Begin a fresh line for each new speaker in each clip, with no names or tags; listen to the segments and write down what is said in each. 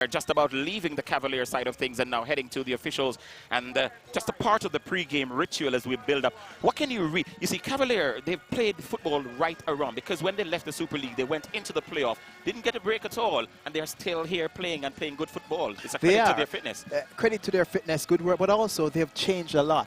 just about leaving the Cavalier side of things and now heading to the officials, and just a part of the pre-game ritual as we build up. What can you read? You see, Cavalier, they've played football right around, because when they left the Super League, they went into the playoff, didn't get a break at all, and they're still here playing and playing good football. It's a credit to their fitness.
Credit to their fitness, good work, but also they've changed a lot.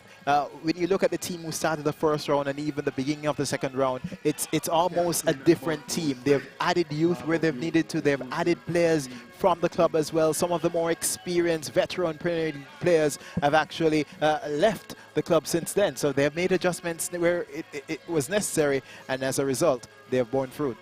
When you look at the team who started the first round and even the beginning of the second round, it's almost a different team. They've added youth where they've needed to. They've added players from the club as well. Some of the more experienced veteran players have actually left the club since then. So they've made adjustments where it was necessary, and as a result, they have borne fruit.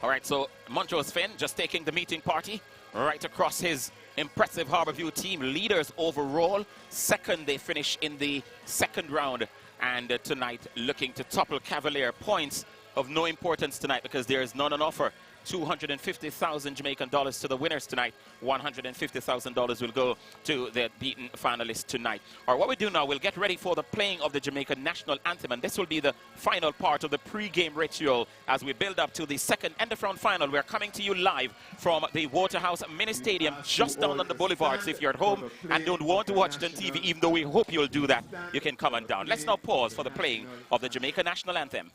All right, so Montrose Finn just taking the meeting party right across his impressive Harbour View team. Leaders overall. Second, they finish in the second round. And tonight, looking to topple Cavalier. Points of no importance tonight because there is none on offer. 250,000 Jamaican dollars to the winners tonight. $150,000 will go to the beaten finalists tonight. All right, what we do now, we'll get ready for the playing of the Jamaican national anthem, and this will be the final part of the pre-game ritual as we build up to the second end-of-round final. We're coming to you live from the Waterhouse Mini Stadium just down on the boulevard. So if you're at home and don't want to watch it on TV, even though we hope you'll do that, you can come on down. Let's now pause for the playing of the Jamaican national anthem.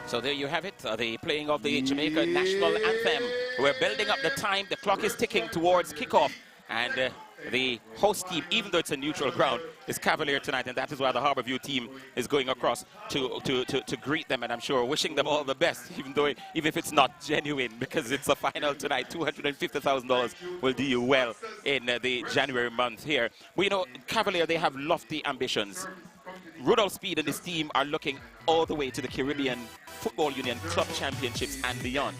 So there you have it, the playing of the Jamaica national anthem. We're building up the time. The clock is ticking towards kickoff. And the host team, even though it's a neutral ground, is Cavalier tonight. And that is why the Harbour View team is going across to greet them. And I'm sure wishing them all the best, even if it's not genuine, because it's a final tonight. $250,000 will do you well in the January month here. We know Cavalier, they have lofty ambitions. Rudolph Speed and his team are looking all the way to the Caribbean Football Union Club Championships and beyond.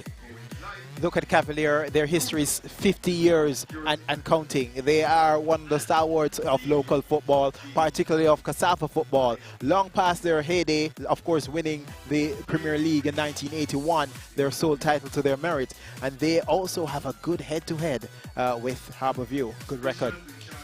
Look at Cavalier, their history is 50 years and counting. They are one of the stalwarts of local football, particularly of Cassava football. Long past their heyday, of course, winning the Premier League in 1981, their sole title to their merit. And they also have a good head-to-head with Harbour View. Good record.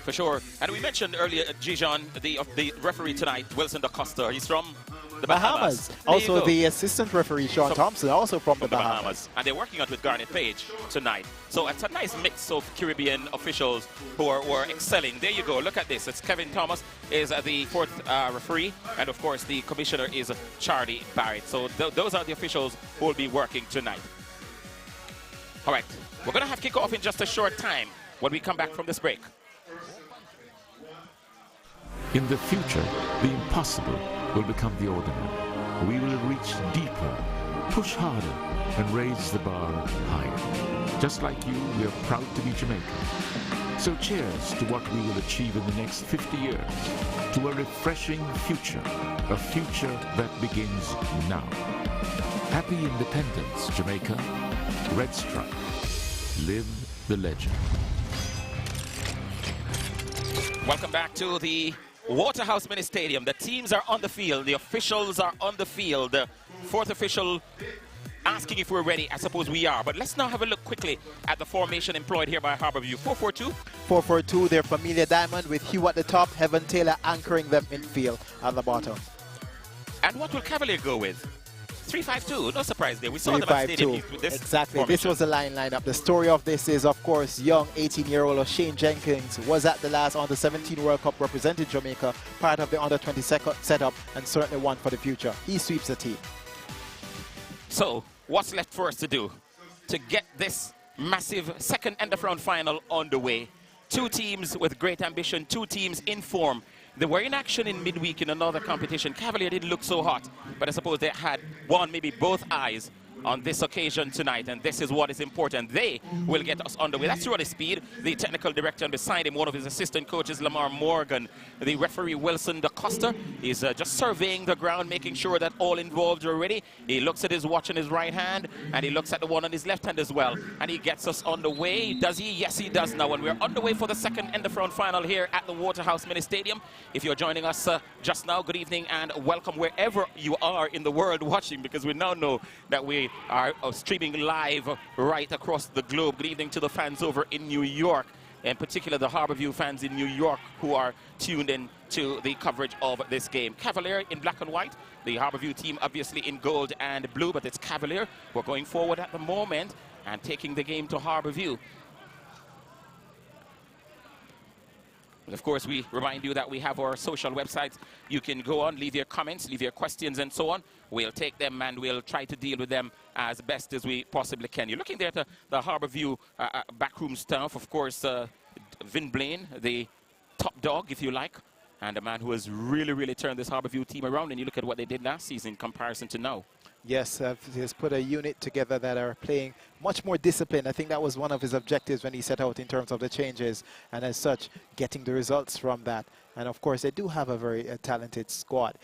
For sure. And we mentioned earlier, Gijon, the referee tonight, Wilson Da Costa. He's from the Bahamas.
Also the assistant referee, Sean Thompson, also from the Bahamas.
And they're working out with Garnet Page tonight. So it's a nice mix of Caribbean officials who are excelling. There you go. Look at this. It's Kevin Thomas is the fourth referee. And, of course, the commissioner is Charlie Barrett. So those are the officials who will be working tonight. All right. We're going to have kickoff in just a short time when we come back from this break.
In the future, the impossible will become the ordinary. We will reach deeper, push harder, and raise the bar higher. Just like you, we are proud to be Jamaican. So cheers to what we will achieve in the next 50 years, to a refreshing future, a future that begins now. Happy independence, Jamaica. Red Stripe. Live the legend.
Welcome back to the Waterhouse Mini Stadium. The teams are on the field. The officials are on the field. The fourth official asking if we're ready. I suppose we are. But let's now have a look quickly at the formation employed here by Harbour View. 4-4-2.
4-4-2, their familiar diamond with Hugh at the top, Heaven Taylor anchoring them in field at the bottom.
And what will Cavalier go with? 3-5-2, no surprise there. We saw them at Stadium East with this
Exactly.
formation.
This was the line lineup. The story of this is, of course, young 18-year-old Shane Jenkins was at the last Under-17 World Cup, represented Jamaica, part of the Under-20 setup, and certainly one for the future. He sweeps the team.
So, what's left for us to do to get this massive second end-of-round final underway? Two teams with great ambition, two teams in form. They were in action in midweek in another competition. Cavalier didn't look so hot, but I suppose they had one, maybe both eyes on this occasion tonight, and this is what is important. They will get us underway. That's Roddy Speed, the technical director, and beside him, one of his assistant coaches, Lamar Morgan. The referee, Wilson DaCosta, is just surveying the ground, making sure that all involved are ready. He looks at his watch in his right hand, and he looks at the one on his left hand as well, and he gets us underway. Does he? Yes, he does now, and we're underway for the second end-of-round final here at the Waterhouse Mini Stadium. If you're joining us just now, good evening and welcome wherever you are in the world watching, because we now know that we are streaming live right across the globe. Good evening to the fans over in New York, in particular the Harbour View fans in New York who are tuned in to the coverage of this game. Cavalier in black and white, the Harbour View team obviously in gold and blue, but it's Cavalier. We're going forward at the moment and taking the game to Harbour View. Of course, we remind you that we have our social websites. You can go on, leave your comments, leave your questions, and so on. We'll take them and we'll try to deal with them as best as we possibly can. You're looking there at the Harbour View backroom staff. Of course, Vin Blaine, the top dog, if you like, and a man who has really, really turned this Harbour View team around. And you look at what they did last season in comparison to now.
Yes, he has put a unit together that are playing much more disciplined. I think that was one of his objectives when he set out in terms of the changes, and as such, getting the results from that. And of course, they do have a very talented squad.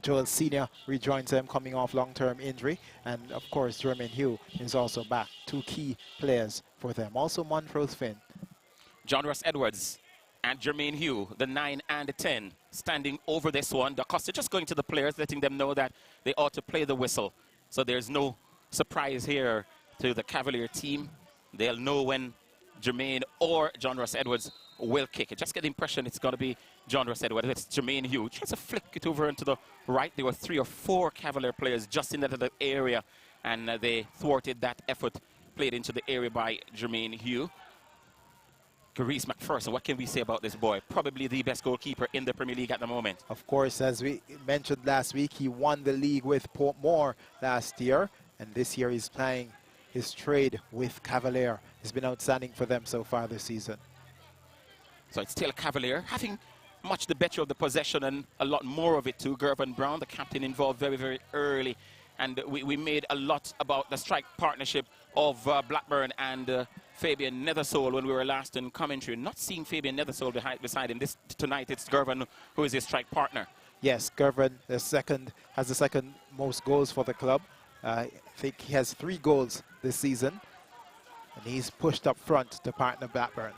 Joel Sr. rejoins them coming off long-term injury, and of course, Jermaine Hugh is also back. Two key players for them. Also, Montrose Finn.
John Ross Edwards and Jermaine Hugh, the 9 and the 10, standing over this one. DaCosta just going to the players, letting them know that they ought to play the whistle. So there's no surprise here to the Cavalier team. They'll know when Jermaine or John Ross Edwards will kick it. Just get the impression it's going to be John Ross Edwards. It's Jermaine Hugh. Tries to flick it over into the right. There were 3 or 4 Cavalier players just in that area, and they thwarted that effort played into the area by Jermaine Hugh. Reese McPherson, what can we say about this boy? Probably the best goalkeeper in the Premier League at the moment. Of
course, as we mentioned last week, he won the league with Portmore last year, and this year he's playing his trade with Cavalier. He's been outstanding for them so far this season.
So it's still Cavalier, having much the better of the possession and a lot more of it too. Gervin Brown, the captain, involved very, very early. And we made a lot about the strike partnership of Blackburn and Fabian Nethersole when we were last in commentary. Not seeing Fabian Nethersole beside him. Tonight it's Gervin who is his strike partner.
Yes, Gervin has the second most goals for the club. I think he has 3 goals this season. And he's pushed up front to partner Blackburn.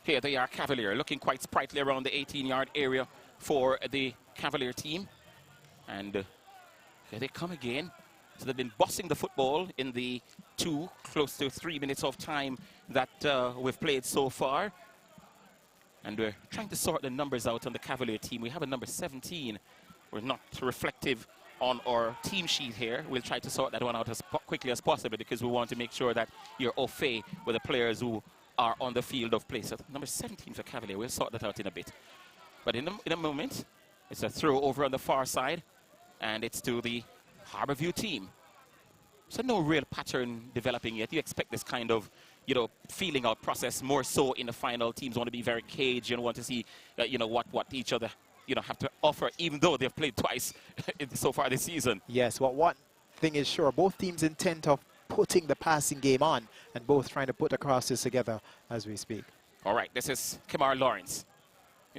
Here they are, Cavalier, looking quite sprightly around the 18-yard area for the Cavalier team. And here they come again. So they've been bossing the football in the close to 3 minutes of time that we've played so far. And we're trying to sort the numbers out on the Cavalier team. We have a number 17. We're not reflective on our team sheet here. We'll try to sort that one out as quickly as possible because we want to make sure that you're au fait with the players who are on the field of play. So number 17 for Cavalier. We'll sort that out in a bit. But in a moment, it's a throw over on the far side. And it's to the Harbour View team. So no real pattern developing yet. You expect this kind of, feeling out process more so in the final. Teams want to be very cagey and want to see, what each other, have to offer, even though they've played twice so far this season.
Yes, well, one thing is sure, both teams intent of putting the passing game on and both trying to put the crosses together as we speak.
All right, this is Kemar Lawrence.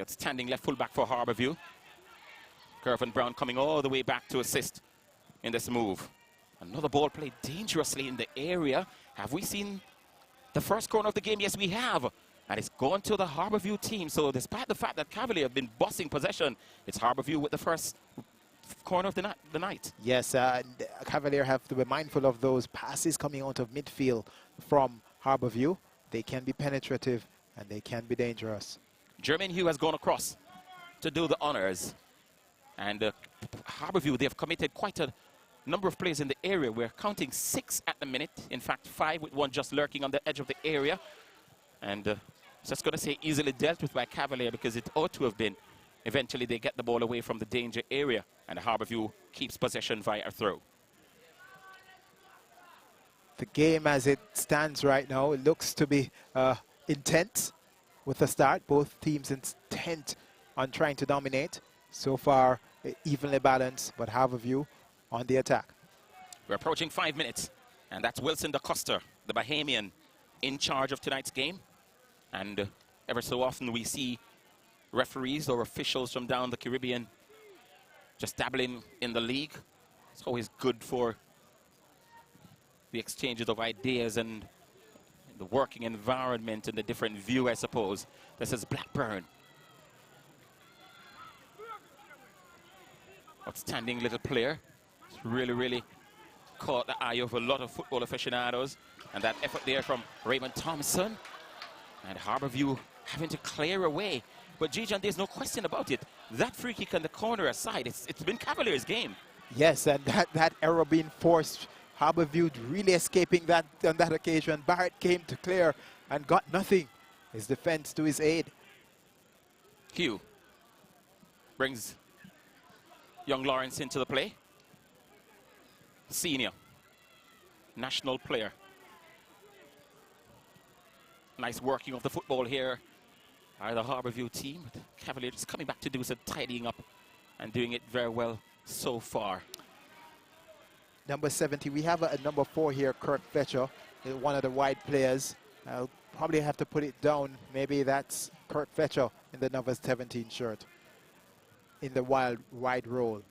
Standing left fullback for Harbour View. Gervin Brown coming all the way back to assist in this move. Another ball played dangerously in the area. Have we seen the first corner of the game? Yes, we have. And it's gone to the Harbour View team. So despite the fact that Cavalier have been bossing possession, it's Harbour View with the first corner of the night.
Yes, Cavalier have to be mindful of those passes coming out of midfield from Harbour View. They can be penetrative and they can be dangerous.
Jermaine Hugh has gone across to do the honors. And Harbour View, they've committed quite a number of players in the area. We're counting 6 at the minute. In fact, 5 with one just lurking on the edge of the area. And just going to say easily dealt with by Cavalier because it ought to have been. Eventually, they get the ball away from the danger area. And Harbour View keeps possession via a throw.
The game as it stands right now, it looks to be intense with the start. Both teams intent on trying to dominate. So far, evenly balanced, but Harbour View on the attack.
We're approaching 5 minutes, and that's Wilson da Costa, the Bahamian, in charge of tonight's game. And ever so often we see referees or officials from down the Caribbean just dabbling in the league. It's always good for the exchanges of ideas and the working environment and the different view, I suppose. This is Blackburn. Outstanding little player. It's really caught the eye of a lot of football aficionados. And that effort there from Raymond Thompson. And Harbour View having to clear away. But G-John, there's no question about it. That free kick on the corner aside, it's been Cavalier's game.
Yes, and that error being forced, Harbour View really escaping that on that occasion. Barrett came to clear and got nothing. His defense to his aid.
Hugh brings young Lawrence into the play. Senior, national player. Nice working of the football here by the Harbour View team. Cavalier just coming back to do some tidying up and doing it very well so far.
Number 70, we have a number 4 here, Kirk Fletcher, one of the wide players. I'll probably have to put it down. Maybe that's Kirk Fletcher in the number 17 shirt in the wide role.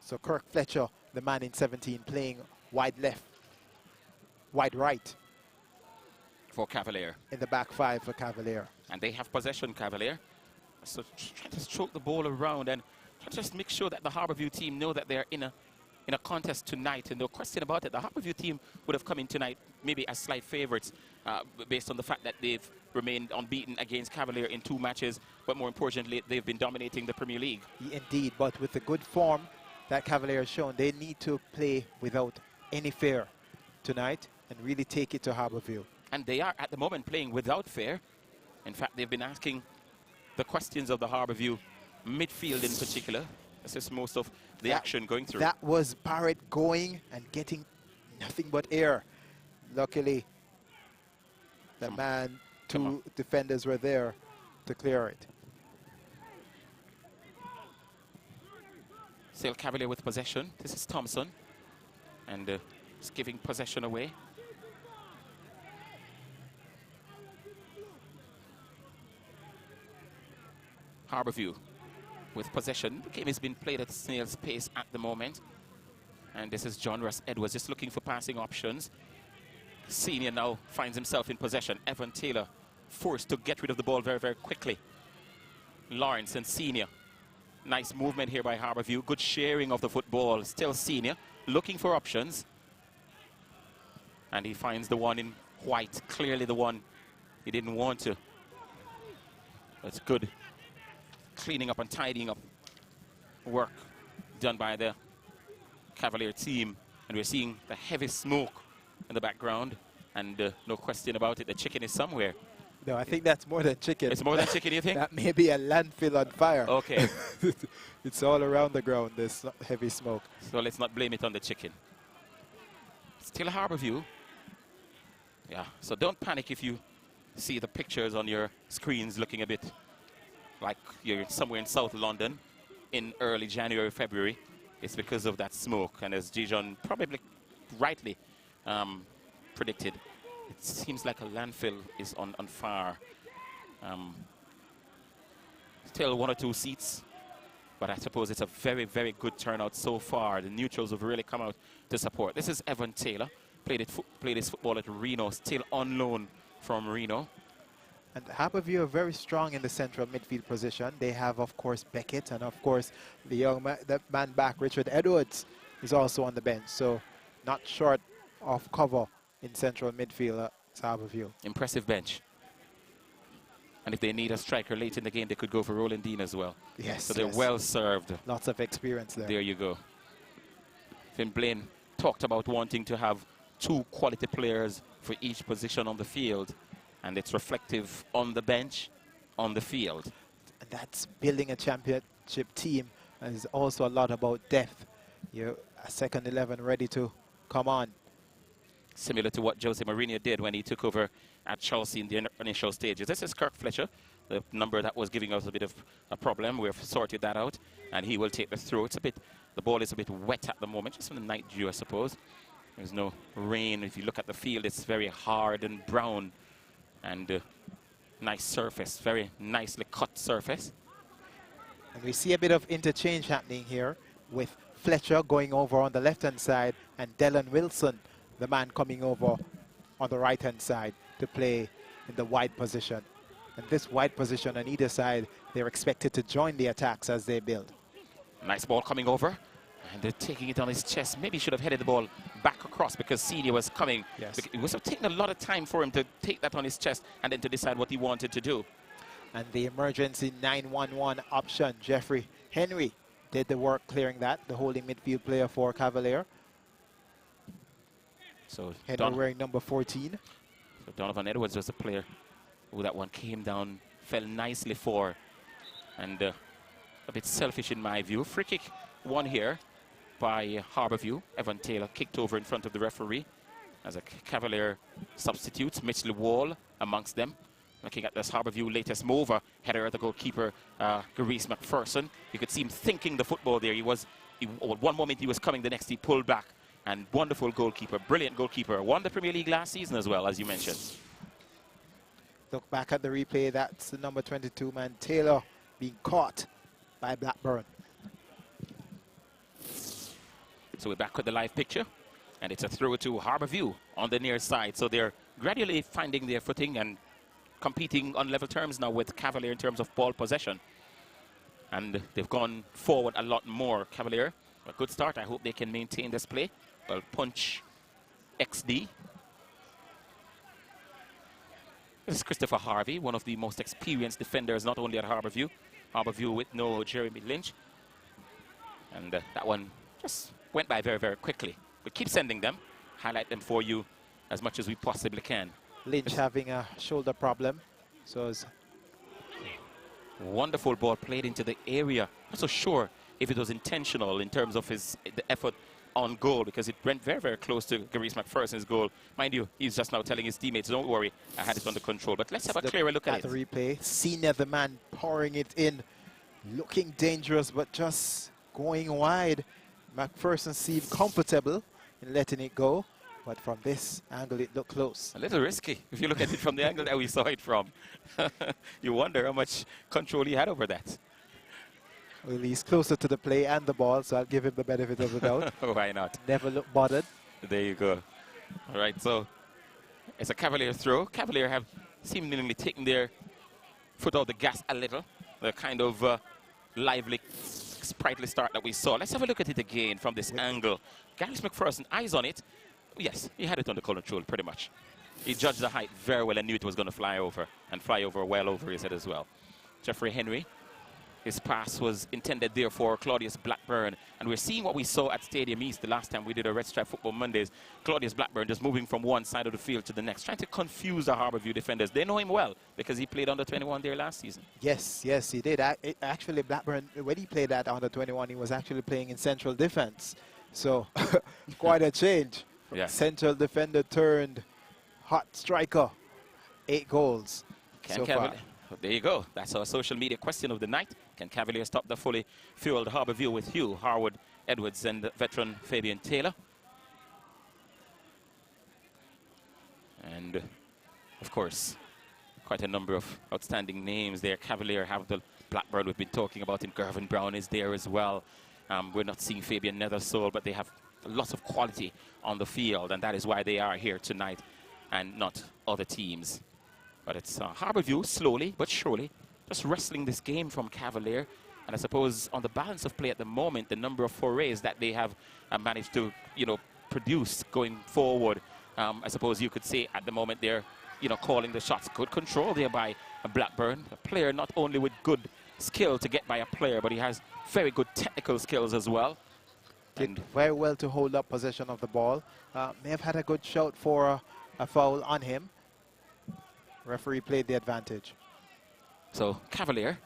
So Kirk Fletcher, the man in 17, playing wide left, wide right.
For Cavalier.
In the back 5 for Cavalier.
And they have possession, Cavalier. So try to stroke the ball around and try to just make sure that the Harbour View team know that they're in a contest tonight. And no question about it, the Harbour View team would have come in tonight maybe as slight favorites based on the fact that they've remained unbeaten against Cavalier in 2 matches. But more importantly, they've been dominating the Premier League.
Indeed, but with the good form that Cavalier has shown, they need to play without any fear tonight and really take it to Harbour View.
And they are at the moment playing without fear. In fact, they've been asking the questions of the Harbour View midfield in particular. This is most of the action going through.
That was Barrett going and getting nothing but air. Luckily, the man, 2 defenders were there to clear it.
Still Cavalier with possession. This is Thompson. And just giving possession away. Harbour View with possession. The game has been played at snail's pace at the moment. And this is John Russ Edwards just looking for passing options. Senior now finds himself in possession. Evan Taylor forced to get rid of the ball very quickly. Lawrence and Senior. Nice movement here by Harbour View. Good sharing of the football. Still Senior looking for options. And he finds the one in white. Clearly the one he didn't want to. That's good. Cleaning up and tidying up work done by the Cavalier team. And we're seeing the heavy smoke in the background. And no question about it, the chicken is somewhere.
No, I think that's more than chicken.
It's more than chicken, you think?
That may be a landfill on fire.
Okay.
It's all around the ground, this heavy smoke.
So let's not blame it on the chicken. Still Harbour View. Yeah, so don't panic if you see the pictures on your screens looking a bit like you're somewhere in South London in early January, February. It's because of that smoke. And as Gijon probably rightly predicted, it seems like a landfill is on fire. Still 1 or 2 seats, but I suppose it's a very good turnout so far. The neutrals have really come out to support. This is Evan Taylor, played his football at Reno, still on loan from Reno.
And Harbour View are very strong in the central midfield position. They have, of course, Beckett, and of course, the man back, Richard Edwards, is also on the bench. So not short of cover in central midfield at Harbour View.
Impressive bench. And if they need a striker late in the game, they could go for Roland Dean as well.
Yes.
So they're
yes.
well served.
Lots of experience there.
There you go. Finn Blaine talked about wanting to have 2 quality players for each position on the field. And it's reflective on the bench, on the field.
And that's building a championship team. And it's also a lot about depth. You're a second 11 ready to come on.
Similar to what Jose Mourinho did when he took over at Chelsea in the initial stages. This is Kirk Fletcher, the number that was giving us a bit of a problem. We've sorted that out, and he will take the throw. The ball is a bit wet at the moment, just from the night dew, I suppose. There's no rain. If you look at the field, it's very hard and brown, and nice surface, very nicely cut surface.
And we see a bit of interchange happening here with Fletcher going over on the left-hand side and Dylan Wilson, the man coming over on the right-hand side to play in the wide position. And this wide position on either side, they're expected to join the attacks as they build.
Nice ball coming over, and they're taking it on his chest. Maybe he should have headed the ball back across because Senior was coming.
Yes.
It was taking a lot of time for him to take that on his chest and then to decide what he wanted to do.
And the emergency 9-1-1 option, Jeffrey Henry did the work clearing that, the holding midfield player for Cavalier.
So
Henry wearing number 14.
So Donovan Edwards was the player who that one came down, fell nicely for, and a bit selfish in my view. Free kick won here by Harbour View. Evan Taylor kicked over in front of the referee as a Cavalier substitutes. Mitchell Wall amongst them. Looking at this Harbour View latest mover, header at the goalkeeper, Gareese McPherson. You could see him thinking the football there. One moment he was coming, the next he pulled back. And wonderful goalkeeper, brilliant goalkeeper. Won the Premier League last season as well, as you mentioned.
Look back at the replay. That's the number 22 man, Taylor, being caught by Blackburn.
So we're back with the live picture. And it's a throw to Harbour View on the near side. So they're gradually finding their footing and competing on level terms now with Cavalier in terms of ball possession. And they've gone forward a lot more. Cavalier, a good start. I hope they can maintain this play. Well, punch XD. This is Christopher Harvey, one of the most experienced defenders, not only at Harbour View with no Jeremy Lynch. And that one just went by very, very quickly. We keep sending them, highlight them for you as much as we possibly can.
Lynch having a shoulder problem. So it's
wonderful ball played into the area. Not so sure if it was intentional in terms of the effort on goal, because it went very, very close to Gareese McPherson's goal. Mind you, he's just now telling his teammates, don't worry, I had it under control. But let's have a clearer look at it.
The replay, Senior, the man pouring it in, looking dangerous, but just going wide. McPherson seemed comfortable in letting it go, but from this angle, it looked close.
A little risky, if you look at it from the angle that we saw it from. You wonder how much control he had over that.
Well, he's closer to the play and the ball, so I'll give him the benefit of the doubt.
Why not?
Never looked bothered.
There you go. All right, so it's a Cavalier throw. Cavalier have seemingly taken their foot off the gas a little. The kind of lively, sprightly start that we saw. Let's have a look at it again from this angle. Gareese McPherson, eyes on it. Yes, he had it under control pretty much. He judged the height very well and knew it was going to fly over, and fly over well over his head as well. Jeffrey Henry. His pass was intended there for Claudius Blackburn. And we're seeing what we saw at Stadium East the last time we did a Red Stripe Football Mondays. Claudius Blackburn just moving from one side of the field to the next, trying to confuse the Harbour View defenders. They know him well because he played under 21 there last season.
Yes, he did. Actually, Blackburn, when he played that under 21, he was actually playing in central defense. So quite a change.
Yeah.
Central defender turned hot striker. 8 goals so far.
There you go. That's our social media question of the night. Can Cavalier stop the fully fueled Harbour View with Hugh, Harwood, Edwards, and veteran Fabian Taylor? And, of course, quite a number of outstanding names there. Cavalier have the Blackburn we've been talking about, and Gervin Brown is there as well. We're not seeing Fabian Nethersole, but they have lots of quality on the field, and that is why they are here tonight and not other teams. But it's Harbour View, slowly but surely, just wrestling this game from Cavalier. And I suppose on the balance of play at the moment, the number of forays that they have managed to, produce going forward, I suppose you could say at the moment they're you know, calling the shots. Good control there by Blackburn, a player not only with good skill to get by a player, but he has very good technical skills as well.
Did very well to hold up possession of the ball. May have had a good shout for a foul on him. Referee played the advantage.
So Cavalier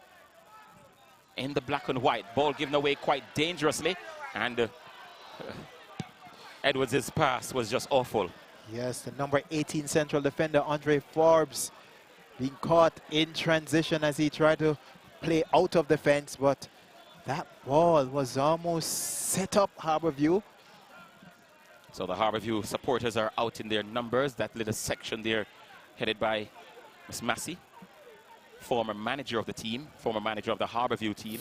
in the black and white. Ball given away quite dangerously. And Edwards' pass was just awful.
Yes, the number 18 central defender, Andre Forbes, being caught in transition as he tried to play out of the fence, but that ball was almost set up Harbour View.
So the Harbour View supporters are out in their numbers. That little section there headed by Miss Massey, former manager of the team, former manager of the Harbour View team.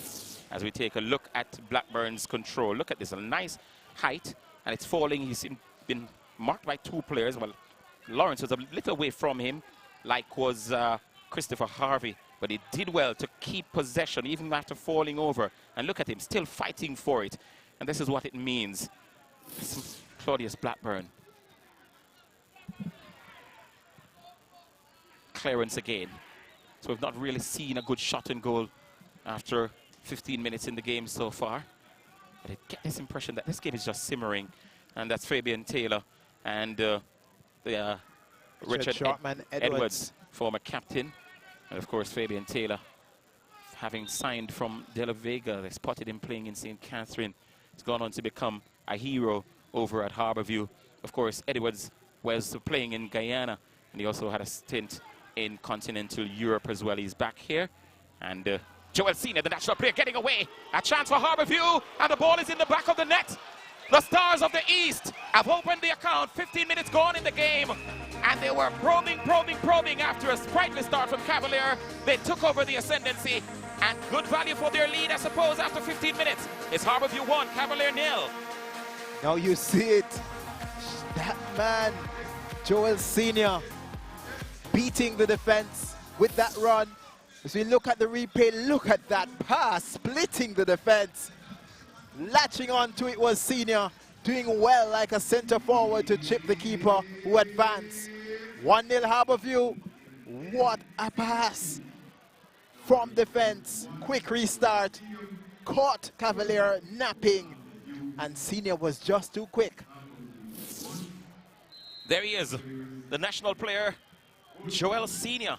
As we take a look at Blackburn's control. Look at this, a nice height, and it's falling. He's been marked by two players. Well, Lawrence was a little away from him, like was Christopher Harvey, but he did well to keep possession even after falling over. And look at him, still fighting for it. And this is what it means. Claudius Blackburn. Clearance again. So we've not really seen a good shot and goal after 15 minutes in the game so far. But I get this impression that this game is just simmering. And that's Fabian Taylor and Richard Edwards, former captain. And of course, Fabian Taylor, having signed from De La Vega, they spotted him playing in St. Catherine. He's gone on to become a hero over at Harbour View. Of course, Edwards was playing in Guyana, and he also had a stint in continental Europe as well. He's back here. And Joel Senior, the national player, getting away. A chance for Harbour View, and the ball is in the back of the net. The Stars of the East have opened the account. 15 minutes gone in the game. And they were probing after a sprightly start from Cavalier. They took over the ascendancy. And good value for their lead, I suppose, after 15 minutes. It's Harbour View 1, Cavalier 0.
Now you see it. That man, Joel Senior, beating the defense with that run. As we look at the replay, look at that pass, splitting the defense. Latching on to it was Senior, doing well like a center forward to chip the keeper who advanced. 1-0 Harbour View. What a pass from defense. Quick restart. Caught Cavalier napping, and Senior was just too quick.
There he is, the national player, Joel Senior.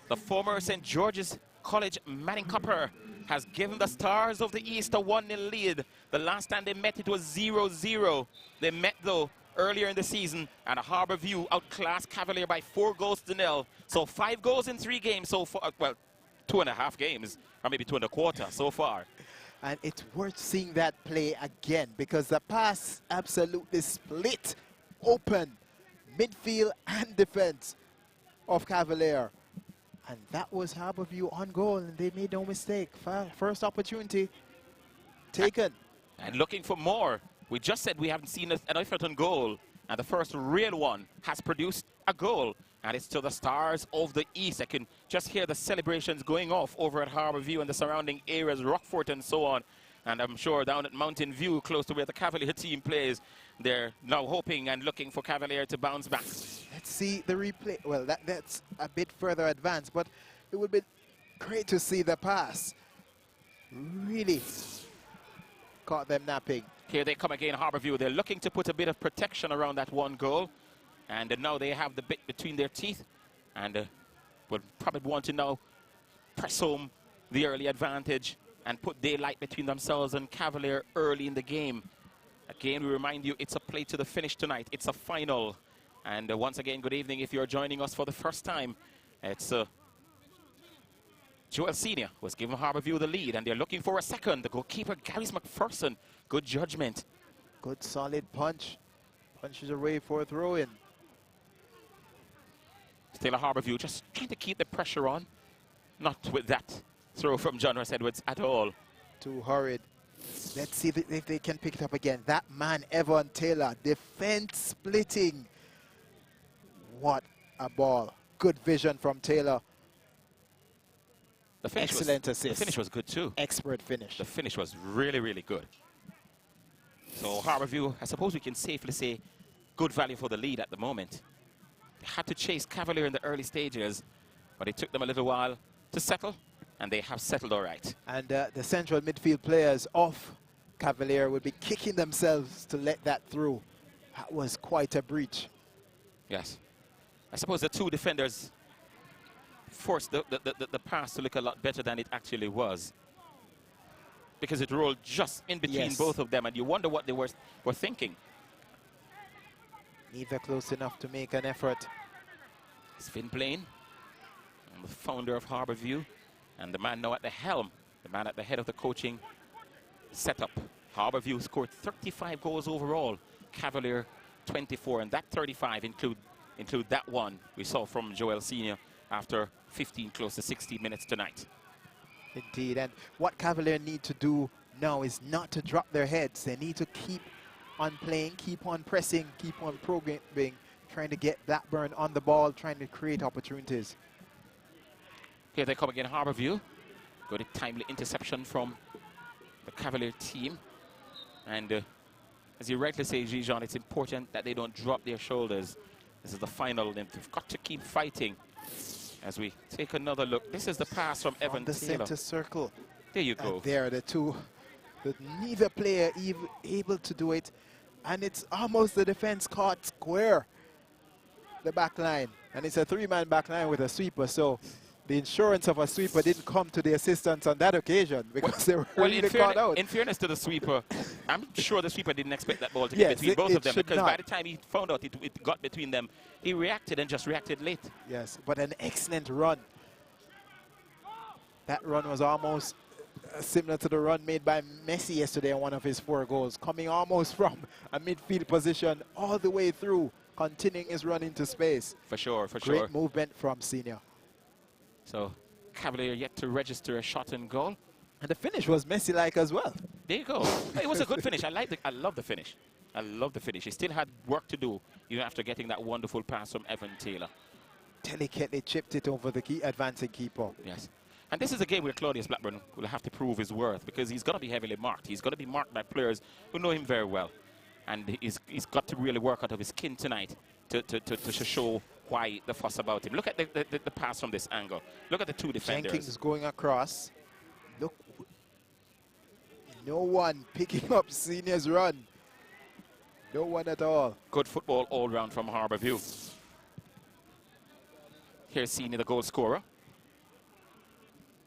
The former St. George's College Manning Copper has given the Stars of the East a 1-0 lead. The last time they met, it was 0-0. They met, though, earlier in the season, and a Harbour View outclassed Cavalier by 4-0. So 5 goals in 3 games so far. Well, 2.5 games, or maybe 2.25 so far.
And it's worth seeing that play again, because the pass absolutely split open midfield and defense of Cavalier. And that was Harbour View on goal, and they made no mistake. First opportunity taken.
And looking for more. We just said we haven't seen an effort on goal, and the first real one has produced a goal. And it's to the Stars of the East. I can just hear the celebrations going off over at Harbour View and the surrounding areas, Rockfort and so on. And I'm sure down at Mountain View, close to where the Cavalier team plays, they're now hoping and looking for Cavalier to bounce back.
Let's see the replay. Well, that's a bit further advanced, but it would be great to see the pass. Really caught them napping.
Here they come again, Harbour View. They're looking to put a bit of protection around that one goal. And now they have the bit between their teeth. And would probably want to now press home the early advantage and put daylight between themselves and Cavalier early in the game. Again, we remind you, it's a play to the finish tonight. It's a final. And once again, good evening if you're joining us for the first time. It's Joel Senior was giving Harbour View the lead, and they're looking for a second. The goalkeeper, Gary McPherson, good judgment.
Good solid punch. Punches away for a throw-in.
Still a Harbour View, just trying to keep the pressure on. Not with that throw from John Ross Edwards at all.
Too hurried. Let's see if they can pick it up again. That man, Evan Taylor, defense splitting. What a ball. Good vision from Taylor. Excellent assist.
The finish was good too.
Expert finish.
The finish was really, really good. So Harbour View, I suppose we can safely say, good value for the lead at the moment. had to chase Cavalier in the early stages, but it took them a little while to settle, and they have settled all right.
And the central midfield players of Cavalier would be kicking themselves to let that through. That was quite a breach.
Yes. I suppose the two defenders forced the pass to look a lot better than it actually was, because it rolled just in between both of them, and you wonder what they were thinking.
Neither close enough to make an effort.
It's Finn Blaine, the founder of Harbour View, and the man now at the helm, the man at the head of the coaching setup. Harbour View scored 35 goals overall, Cavalier 24, and that 35 include that one we saw from Joel Senior after 15, close to 16 minutes tonight.
Indeed, and what Cavalier need to do now is not to drop their heads. They need to keep on playing, keep on pressing, keep on programming, trying to get Blackburn on the ball, trying to create opportunities.
Here they come again, Harbour View. Got a timely interception from the Cavalier team. And as you rightly say, Jean, it's important that they don't drop their shoulders. This is the final, and they've got to keep fighting. As we take another look, this is the pass from Evan
the
Taylor.
center circle.
There you go.
And there, the two, but neither player able to do it. And it's almost the defense caught square, the back line. And it's a three-man back line with a sweeper, so the insurance of a sweeper didn't come to the assistance on that occasion, because they were really caught out.
In fairness to the sweeper, I'm sure the sweeper didn't expect that ball to get between both of them, because by the time he found out it got between them, he reacted and just reacted late.
Yes, but an excellent run. That run was almost similar to the run made by Messi yesterday on one of his 4 goals, coming almost from a midfield position all the way through, continuing his run into space.
For sure, for
sure.
Great
movement from Senior.
So Cavalier yet to register a shot and goal.
And the finish was Messi-like as well.
There you go. It was a good finish. I love the finish. I love the finish. He still had work to do, even after getting that wonderful pass from Evan Taylor.
Delicately chipped it over the advancing keeper.
Yes. And this is a game where Claudius Blackburn will have to prove his worth, because he's going to be heavily marked. He's going to be marked by players who know him very well. And he's got to really work out of his skin tonight to show why the fuss about him. Look at the pass from this angle. Look at the two defenders.
Jenkins going across. Look. No one picking up Senior's run. No one at all.
Good football all round from Harbour View. Here's Senior, the goal scorer.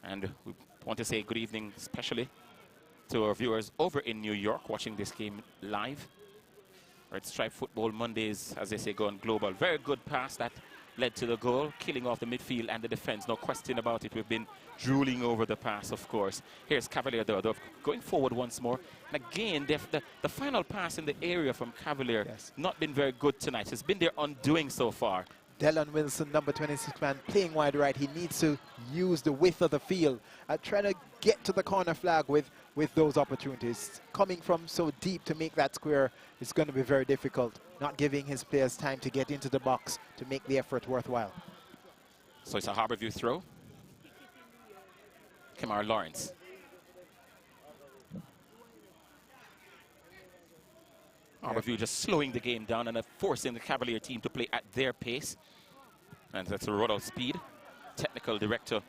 And we want to say good evening especially to our viewers over in New York watching this game live. Red Stripe Football Mondays, as they say, going global. Very good pass that led to the goal, killing off the midfield and the defense. No question about it. We've been drooling over the pass, of course. Here's Cavalier, though, going forward once more. And again, the final pass in the area from Cavalier, not been very good tonight. It's been their undoing so far.
Delon Wilson, number 26 man, playing wide right. He needs to use the width of the field and try to get to the corner flag with those opportunities. Coming from so deep to make that square is going to be very difficult. Not giving his players time to get into the box to make the effort worthwhile.
So it's a Harbour View throw. Kamar Lawrence. Harbour View just slowing the game down and forcing the Cavalier team to play at their pace. And that's a run out speed. Technical director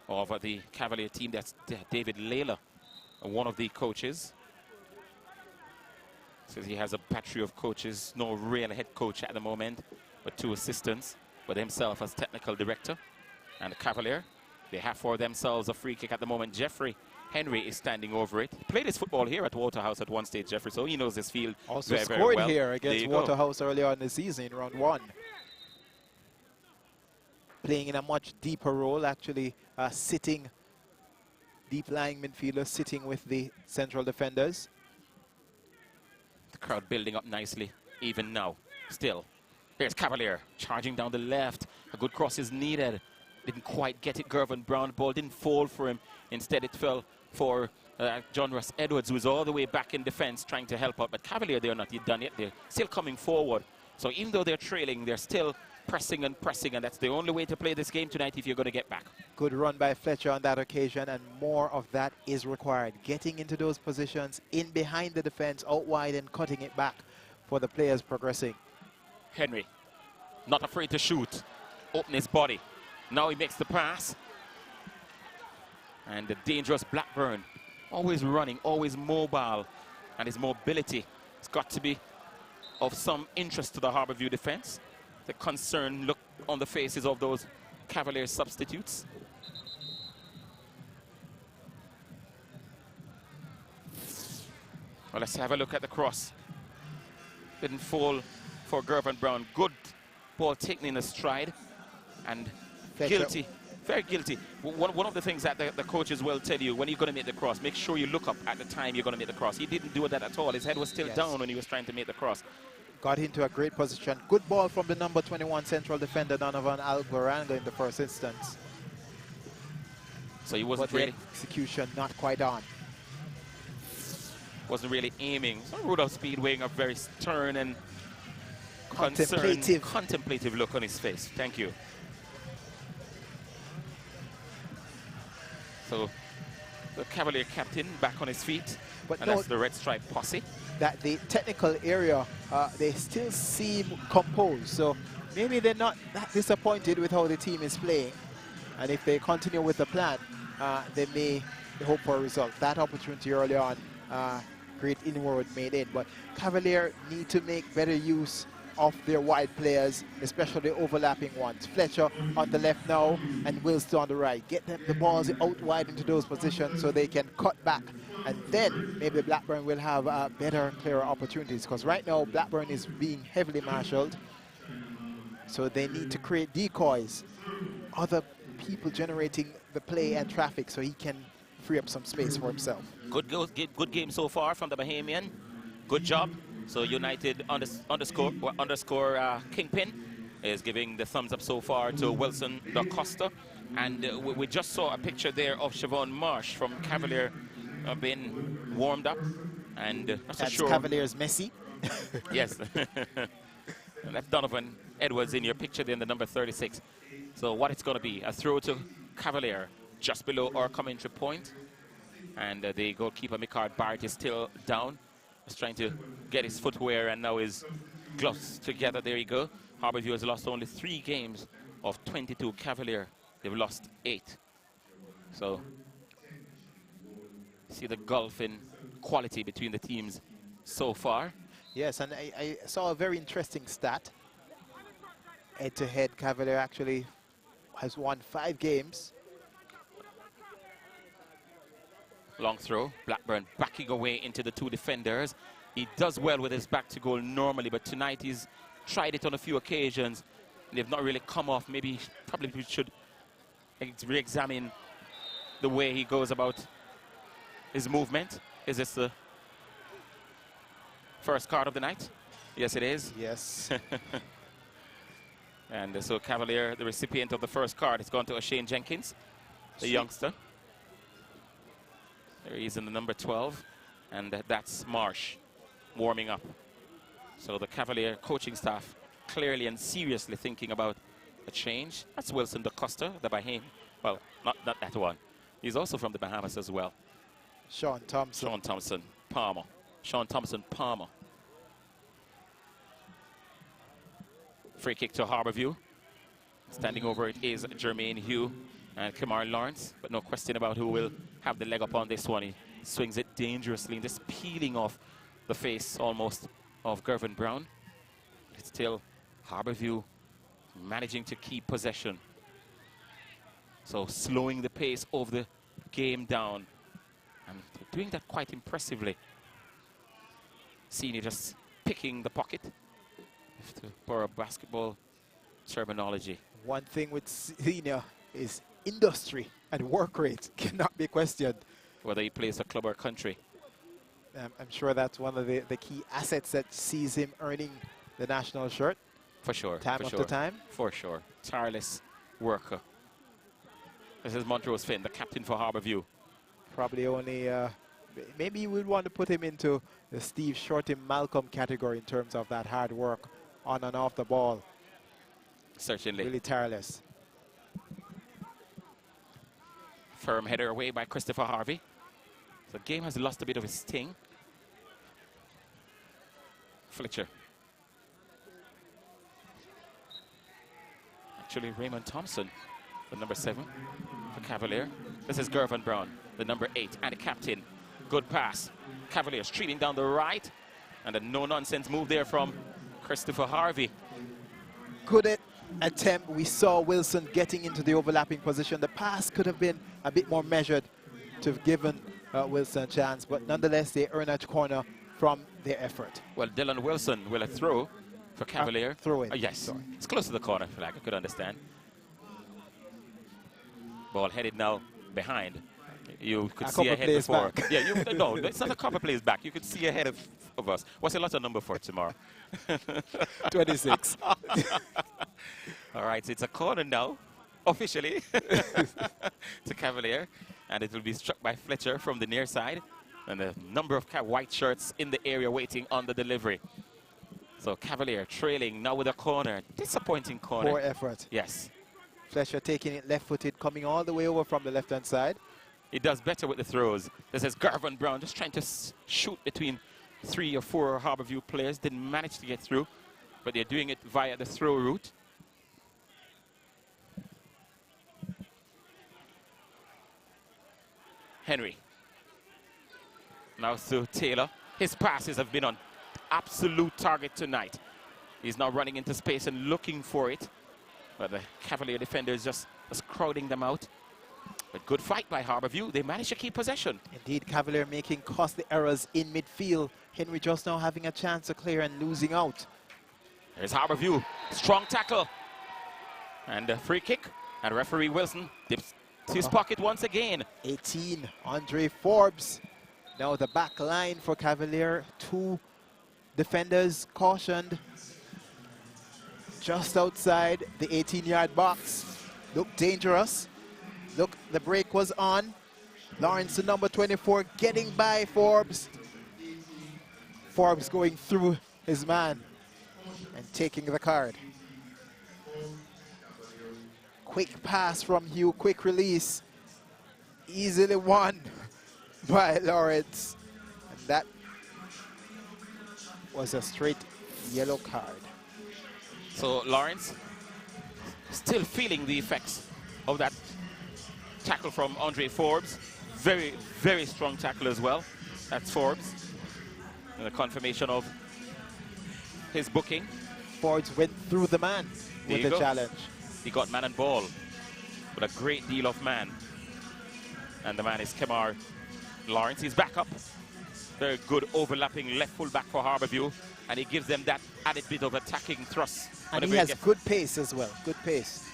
of the Cavalier team, that's David Layla, one of the coaches. Says he has a battery of coaches, no real head coach at the moment, but 2 assistants, but himself as technical director. And the Cavalier, they have for themselves a free kick at the moment. Jeffrey Henry is standing over it. He played his football here at Waterhouse at one stage, Jeffrey, so he knows this field
also
very,
scored
very well.
Here against Waterhouse earlier in the season in round 1. Playing in a much deeper role, actually sitting, deep-lying midfielder, sitting with the central defenders.
The crowd building up nicely, even now, still. Here's Cavalier, charging down the left. A good cross is needed. Didn't quite get it, Gervin Brown. The ball didn't fall for him. Instead, it fell for John Ross Edwards, who was all the way back in defense trying to help out. But Cavalier, they're not yet done yet. They're still coming forward. So even though they're trailing, they're still pressing, and that's the only way to play this game tonight if you're going to get back.
Good run by Fletcher on that occasion, and more of that is required. Getting into those positions, in behind the defense, out wide, and cutting it back for the players progressing.
Henry. not afraid to shoot, open his body. Now he makes the pass. And the dangerous Blackburn, always running, always mobile. And his mobility has got to be of some interest to the Harbour View defense. The concern look on the faces of those Cavalier substitutes. Well, let's have a look at the cross. Didn't fall for Gervin Brown. Good ball taken in a stride. And guilty, very guilty. One of the things that the coaches will tell you, when you're going to make the cross, make sure you look up at the time you're going to make the cross. He didn't do that at all. His head was still down when he was trying to make the cross.
Got into a great position. Good ball from the number 21 central defender, Donovan Alvaranga, in the first instance.
So he wasn't
but
really...
execution not quite on.
Wasn't really aiming. So Rudolph Speedway, a very stern and contemplative look on his face. Thank you. So the Cavalier captain back on his feet.
But
and that's the Red Stripe posse.
That the technical area, they still seem composed. So maybe they're not that disappointed with how the team is playing. And if they continue with the plan, they may hope for a result. That opportunity early on, great inward made in. But Cavalier need to make better use of their wide players, especially the overlapping ones. Fletcher on the left now and Wilson on the right. Get them the balls out wide into those positions so they can cut back. And then maybe Blackburn will have better, clearer opportunities. Because right now, Blackburn is being heavily marshaled. So they need to create decoys. Other people generating the play and traffic so he can free up some space for himself.
Good game so far from the Bahamian. Good job. So United underscore Kingpin is giving the thumbs up so far to Wilson da Costa. And we just saw a picture there of Siobhan Marsh from Cavalier being warmed up. And that's sure.
Cavalier's Messi.
Yes. And that's Donovan Edwards in your picture there in the number 36. So what it's going to be, a throw to Cavalier just below our commentary point. And the goalkeeper, Micard Barrett, is still down. He's trying to get his footwear and now his gloves together. There you go. Harbour View has lost only 3 games of 22. Cavalier, they've lost 8. So, see the gulf in quality between the teams so far.
Yes, and I saw a very interesting stat. Head-to-head, Cavalier actually has won 5 games.
Long throw, Blackburn backing away into the 2 defenders. He does well with his back to goal normally, but tonight he's tried it on a few occasions. And they've not really come off. Maybe probably we should re-examine the way he goes about his movement. Is this the first card of the night? Yes, it is.
Yes.
And so Cavalier, the recipient of the first card, has gone to O'Shane Jenkins, the youngster. There he is in the number 12, and that's Marsh warming up. So the Cavalier coaching staff clearly and seriously thinking about a change. That's Wilson da Costa, the Bahamian. Well, not that one. He's also from the Bahamas as well.
Sean Thompson,
Palmer. Sean Thompson, Palmer. Free kick to Harbour View. Standing over it is Jermaine Hugh and Kamar Lawrence, but no question about who will have the leg up on this one. He swings it dangerously, and just peeling off the face almost of Gervin Brown. It's still Harbour View managing to keep possession. So slowing the pace of the game down. And doing that quite impressively. Senior just picking the pocket, to borrow basketball terminology.
One thing with Senior is industry and work rate cannot be questioned.
Whether he plays a club or country.
I'm sure that's one of the key assets that sees him earning the national shirt.
For sure.
Time after time.
For sure. Tireless worker. This is Montrose Finn, the captain for Harbour View.
Probably only, maybe you would want to put him into the Steve Shorty Malcolm category in terms of that hard work on and off the ball.
Certainly.
Really tireless.
Firm header away by Christopher Harvey. The game has lost a bit of its sting. Fletcher. actually Raymond Thompson, the number 7 for Cavalier. This is Gervin Brown, the number 8, and the captain. Good pass. Cavalier streaming down the right, and a no-nonsense move there from Christopher Harvey.
Good attempt. We saw Wilson getting into the overlapping position. The pass could have been a bit more measured to have given Wilson a chance, but nonetheless, they earn a corner from their effort.
Well, Dylan Wilson will throw for Cavalier.
Throw in.
Yes,
Sorry.
It's close to the corner flag, I could understand. Ball headed now behind. You could see ahead before.
Back.
Yeah, no, it's not a couple plays back. You could see ahead of us. What's the lotto number for tomorrow?
26.
All right, so it's a corner now, officially, to Cavalier. And it will be struck by Fletcher from the near side. And a number of white shirts in the area waiting on the delivery. So Cavalier trailing now with a corner. Disappointing corner.
Poor effort.
Yes.
Fletcher taking it left-footed, coming all the way over from the left-hand side.
He does better with the throws. This is Gervin Brown just trying to shoot between 3 or 4 Harbour View players. Didn't manage to get through, but they're doing it via the throw route. Henry. Now to Taylor. His passes have been on absolute target tonight. He's now running into space and looking for it. But the Cavalier defender is just crowding them out. But good fight by Harbour View. They managed to keep possession.
Indeed, Cavalier making costly errors in midfield. Henry just now having a chance to clear and losing out.
There's Harbour View. Strong tackle. And a free kick. And referee Wilson dips to his pocket once again.
18, Andre Forbes. Now the back line for Cavalier. 2 defenders cautioned. Just outside the 18-yard box. Looked dangerous. Look, the break was on. Lawrence, the number 24, getting by Forbes. Forbes going through his man and taking the card. Quick pass from Hugh, quick release. Easily won by Lawrence. And that was a straight yellow card.
So Lawrence still feeling the effects of that tackle from Andre Forbes. Very, very strong tackle as well. That's Forbes. And a confirmation of his booking.
Forbes went through the man with the challenge.
He got man and ball with a great deal of man. And the man is Kemar Lawrence. He's back up. Very good overlapping left full back for Harbour View. And he gives them that added bit of attacking thrust.
And he has good pace as well. Good pace.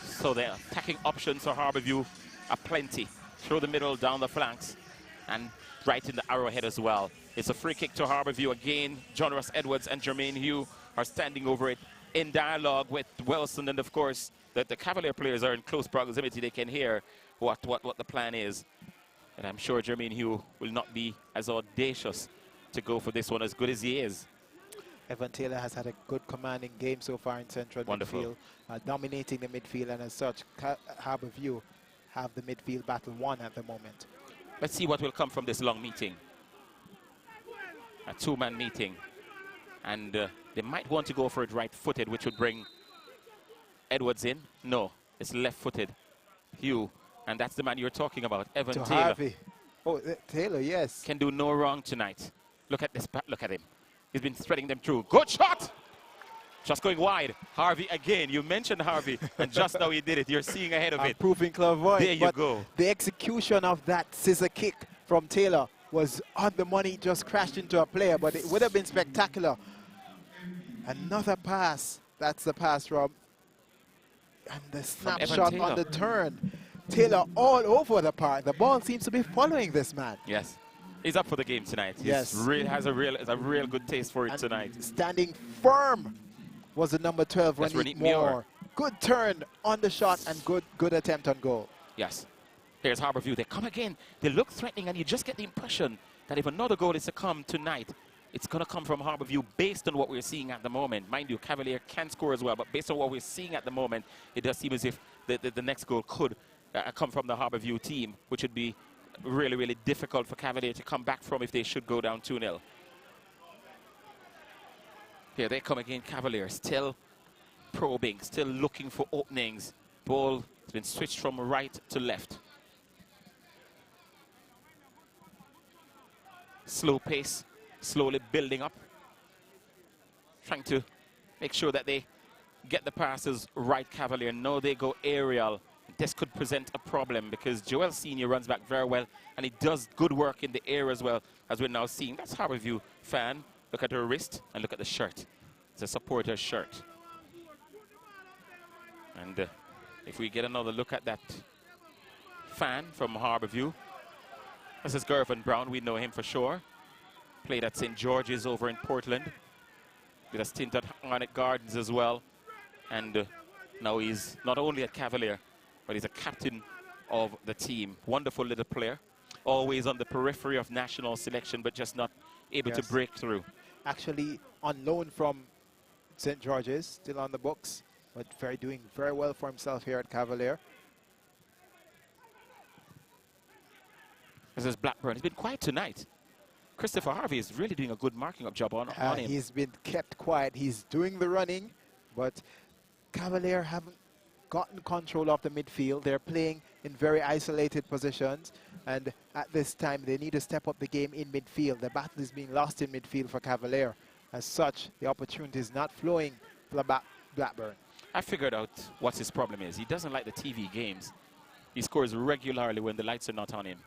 So the attacking options for Harbour View are plenty. Through the middle, down the flanks, and right in the arrowhead as well. It's a free kick to Harbour View again. John Ross Edwards and Jermaine Hugh are standing over it in dialogue with Wilson. And of course, the Cavalier players are in close proximity. They can hear what the plan is. And I'm sure Jermaine Hugh will not be as audacious to go for this one as good as he is.
Evan Taylor has had a good commanding game so far in central
Wonderful.
midfield, dominating the midfield, and as such, Harbour View have the midfield battle won at the moment.
Let's see what will come from this long meeting. A 2-man meeting. And they might want to go for it right-footed, which would bring Edwards in. No, it's left-footed. Hugh, and that's the man you're talking about, Evan
To
Taylor.
Harvey. Oh, Taylor, yes.
Can do no wrong tonight. Look at this, look at him. He's been threading them through. Good shot! Just going wide. Harvey again. You mentioned Harvey, and just now he did it. You're seeing ahead of it.
Proving clairvoyant.
There you go.
The execution of that scissor kick from Taylor was on the money, just crashed into a player, but it would have been spectacular. Another pass. That's the pass from, and the snapshot on the turn. Taylor all over the park. The ball seems to be following this man.
Yes. He's up for the game tonight.
Yes.
He has a real good taste for it tonight.
Standing firm was the number 12, Renick Moore. Good turn on the shot and good attempt on goal.
Yes. Here's Harbour View. They come again. They look threatening, and you just get the impression that if another goal is to come tonight, it's going to come from Harbour View based on what we're seeing at the moment. Mind you, Cavalier can score as well, but based on what we're seeing at the moment, it does seem as if the next goal could come from the Harbour View team, which would be really, really difficult for Cavalier to come back from if they should go down 2-0. Here they come again, Cavalier, still probing, still looking for openings. Ball has been switched from right to left. Slow pace, slowly building up. Trying to make sure that they get the passes right, Cavalier. No, they go aerial. This could present a problem because Joel Senior runs back very well and he does good work in the air as well, as we're now seeing. That's Harbour View fan. Look at her wrist and look at the shirt. It's a supporter shirt. And if we get another look at that fan from Harbour View, this is Gervin Brown. We know him for sure. Played at St. George's over in Portland. Did a stint at Arnett Gardens as well. And now he's not only at Cavalier, but he's a captain of the team. Wonderful little player. Always on the periphery of national selection, but just not able to break through.
Actually on loan from St. George's, still on the books, but doing very well for himself here at Cavalier.
This is Blackburn. He's been quiet tonight. Christopher Harvey is really doing a good marking up job on him.
He's been kept quiet. He's doing the running, but Cavalier haven't gotten control of the midfield. They're playing in very isolated positions, and at this time they need to step up the game in midfield. The battle is being lost in midfield for Cavalier. As such, the opportunity is not flowing for Blackburn.
I figured out what his problem is. He doesn't like the TV games. He scores regularly when the lights are not on him.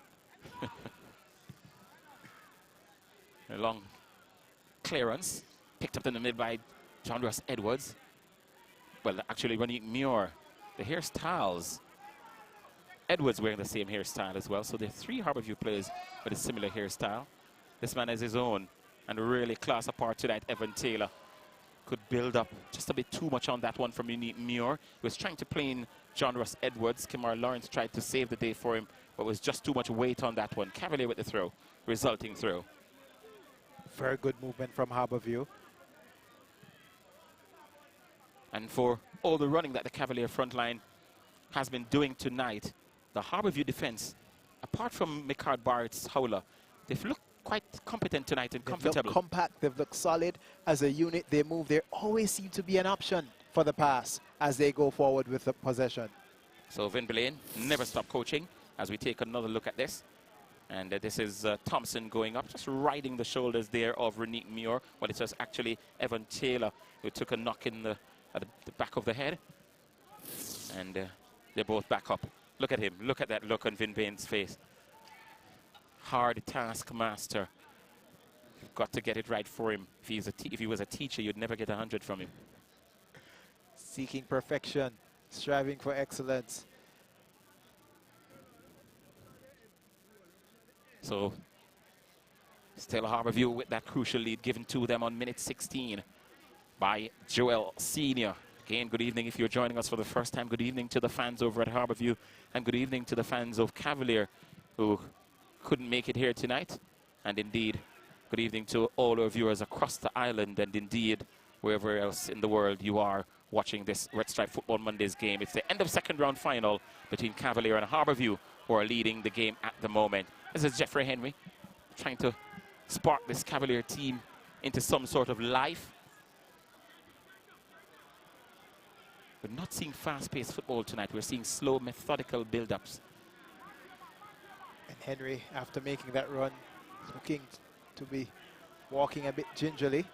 A long clearance, picked up in the mid by John Ross Edwards. Well, actually, Ronnie Muir. The hairstyles. Edwards wearing the same hairstyle as well. So there are 3 Harbour View players with a similar hairstyle. This man has his own and really class apart tonight. Evan Taylor could build up just a bit too much on that one from Ronnie Muir. He was trying to play in John Ross Edwards. Kimar Lawrence tried to save the day for him, but was just too much weight on that one. Cavalier with the throw, resulting throw.
Very good movement from Harbour View.
And for all the running that the Cavalier front line has been doing tonight, the Harbour View defense, apart from Micard Barrett's howler, they've looked quite competent tonight and comfortable.
They've looked compact, they've looked solid as a unit. They move. There always seem to be an option for the pass as they go forward with the possession.
So Vin Blaine never stop coaching as we take another look at this. And this is Thompson going up, just riding the shoulders there of Renique Muir. Well, it was actually Evan Taylor who took a knock in at the back of the head. And they're both back up. Look at him. Look at that look on Vin Blaine's face. Hard taskmaster. You've got to get it right for him. If he was a teacher, you'd never get 100 from him.
Seeking perfection, striving for excellence.
So, still Harbour View with that crucial lead given to them on minute 16 by Joel Senior. Again, good evening if you're joining us for the first time. Good evening to the fans over at Harbour View, and good evening to the fans of Cavalier who couldn't make it here tonight. And indeed, good evening to all our viewers across the island, and indeed, wherever else in the world you are watching this Red Stripe Football Mondays game. It's the end of second round final between Cavalier and Harbour View, who are leading the game at the moment. This is Jeffrey Henry trying to spark this Cavalier team into some sort of life. We're not seeing fast-paced football tonight. We're seeing slow, methodical build-ups.
And Henry, after making that run, looking to be walking a bit gingerly.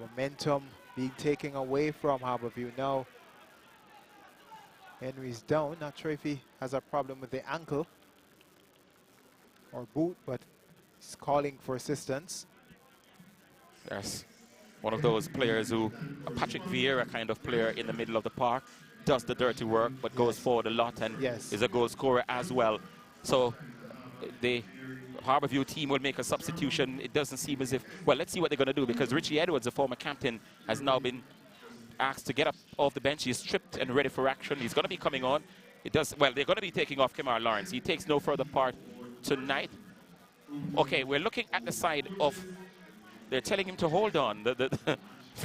Momentum being taken away from Harbour View now. Henry's down. Not sure if he has a problem with the ankle or boot, but he's calling for assistance.
Yes, one of those players who, a Patrick Vieira kind of player in the middle of the park, does the dirty work, but goes forward a lot and is a goal scorer as well. So the Harbour View team will make a substitution. It doesn't seem as if, well, let's see what they're going to do, because Richie Edwards, a former captain, has now been asked to get up off the bench. He's stripped and ready for action. He's going to be coming on. It does, well, they're going to be taking off Kimar Lawrence. He takes no further part tonight. Okay, we're looking at the side of, they're telling him to hold on. The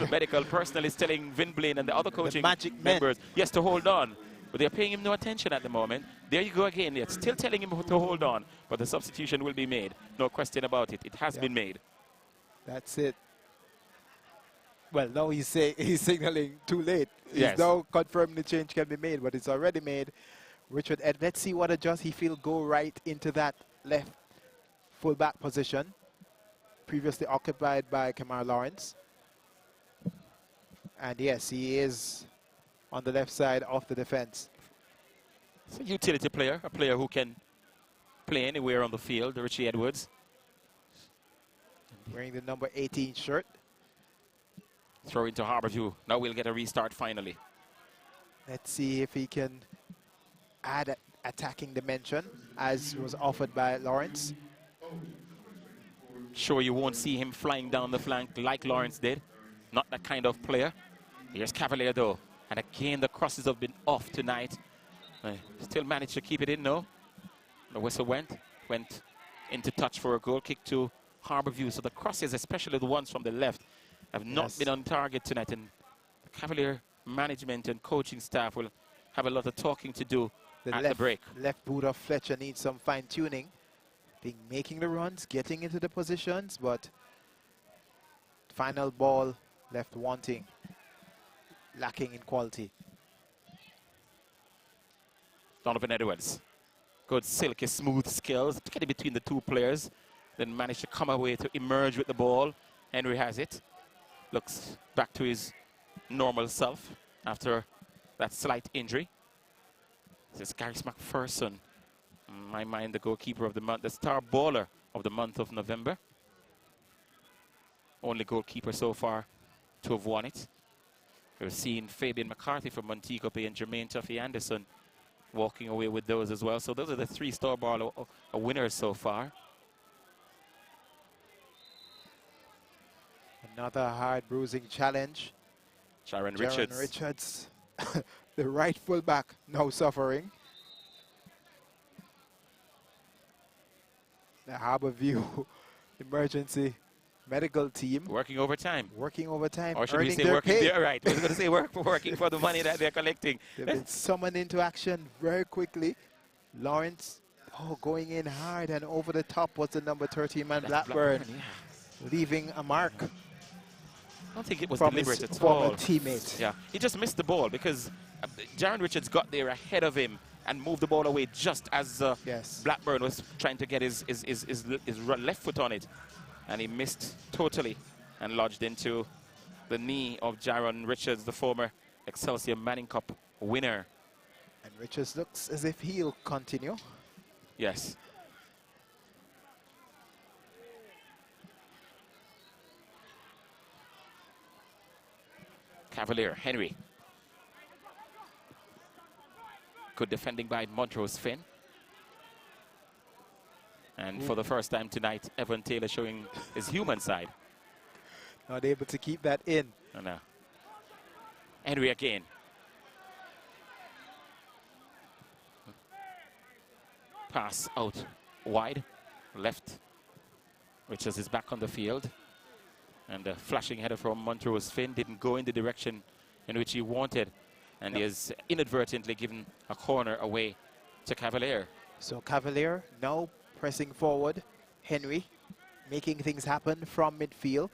medical personnel is telling Vin Blaine and the other coaching members, yes, to hold on. But they're paying him no attention at the moment. There you go again. They're still telling him to hold on. But the substitution will be made. No question about it. It has been made.
That's it. Well, now he's signaling too late. He's
Yes.
now confirming the change can be made, but it's already made. Richard Ed, let's see what adjust he feel go right into that left fullback position, previously occupied by Kamar Lawrence. And yes, he is on the left side of the defense.
It's a utility player, a player who can play anywhere on the field, Richie Edwards.
Wearing the number 18 shirt.
Throw into Harbour View. Now we'll get a restart finally.
Let's see if he can add attacking dimension as was offered by Lawrence.
Sure, you won't see him flying down the flank like Lawrence did. Not that kind of player. Here's Cavalier though. And again, the crosses have been off tonight. Still managed to keep it in, no? The whistle went into touch for a goal kick to Harbour View. So the crosses, especially the ones from the left, have not been on target tonight. And the Cavalier management and coaching staff will have a lot of talking to do at the break.
Left boot of Fletcher needs some fine-tuning. Making the runs, getting into the positions, but final ball left wanting, lacking in quality.
Donovan Edwards. Good silky smooth skills to get it between the two players. Then managed to come away to emerge with the ball. Henry has it. Looks back to his normal self after that slight injury. This is Gareth McPherson. In my mind, the goalkeeper of the month, the star baller of the month of November. Only goalkeeper so far to have won it. We've seen Fabian McCarthy from Montego Bay and Jermaine Tuffy Anderson walking away with those as well. So those are the three star baller winners so far.
Another hard bruising challenge.
Jaron
Richards, the right fullback, now suffering. The Harbour View emergency medical team.
Working overtime.
Working overtime.
Or should we say working there? Right. I was going to say working for the money that they're collecting.
They've been summoned into action very quickly. Lawrence, going in hard, and over the top was the number 13 man, Blackburn, leaving a mark.
I don't think it was deliberate at
all.
all.
Former teammate.
Yeah, he just missed the ball because Jaron Richards got there ahead of him and moved the ball away just as Blackburn was trying to get his left foot on it. And he missed totally and lodged into the knee of Jaron Richards, the former Excelsior Manning Cup winner.
And Richards looks as if he'll continue.
Yes. Cavalier, Henry. Good defending by Montrose Finn. And for the first time tonight, Evan Taylor showing his human side.
Not able to keep that in.
Oh, no. Henry again. Pass out wide, left. Richards is back on the field. And a flashing header from Montrose Finn didn't go in the direction in which he wanted. And he has inadvertently given a corner away to Cavalier.
So Cavalier now pressing forward. Henry making things happen from midfield.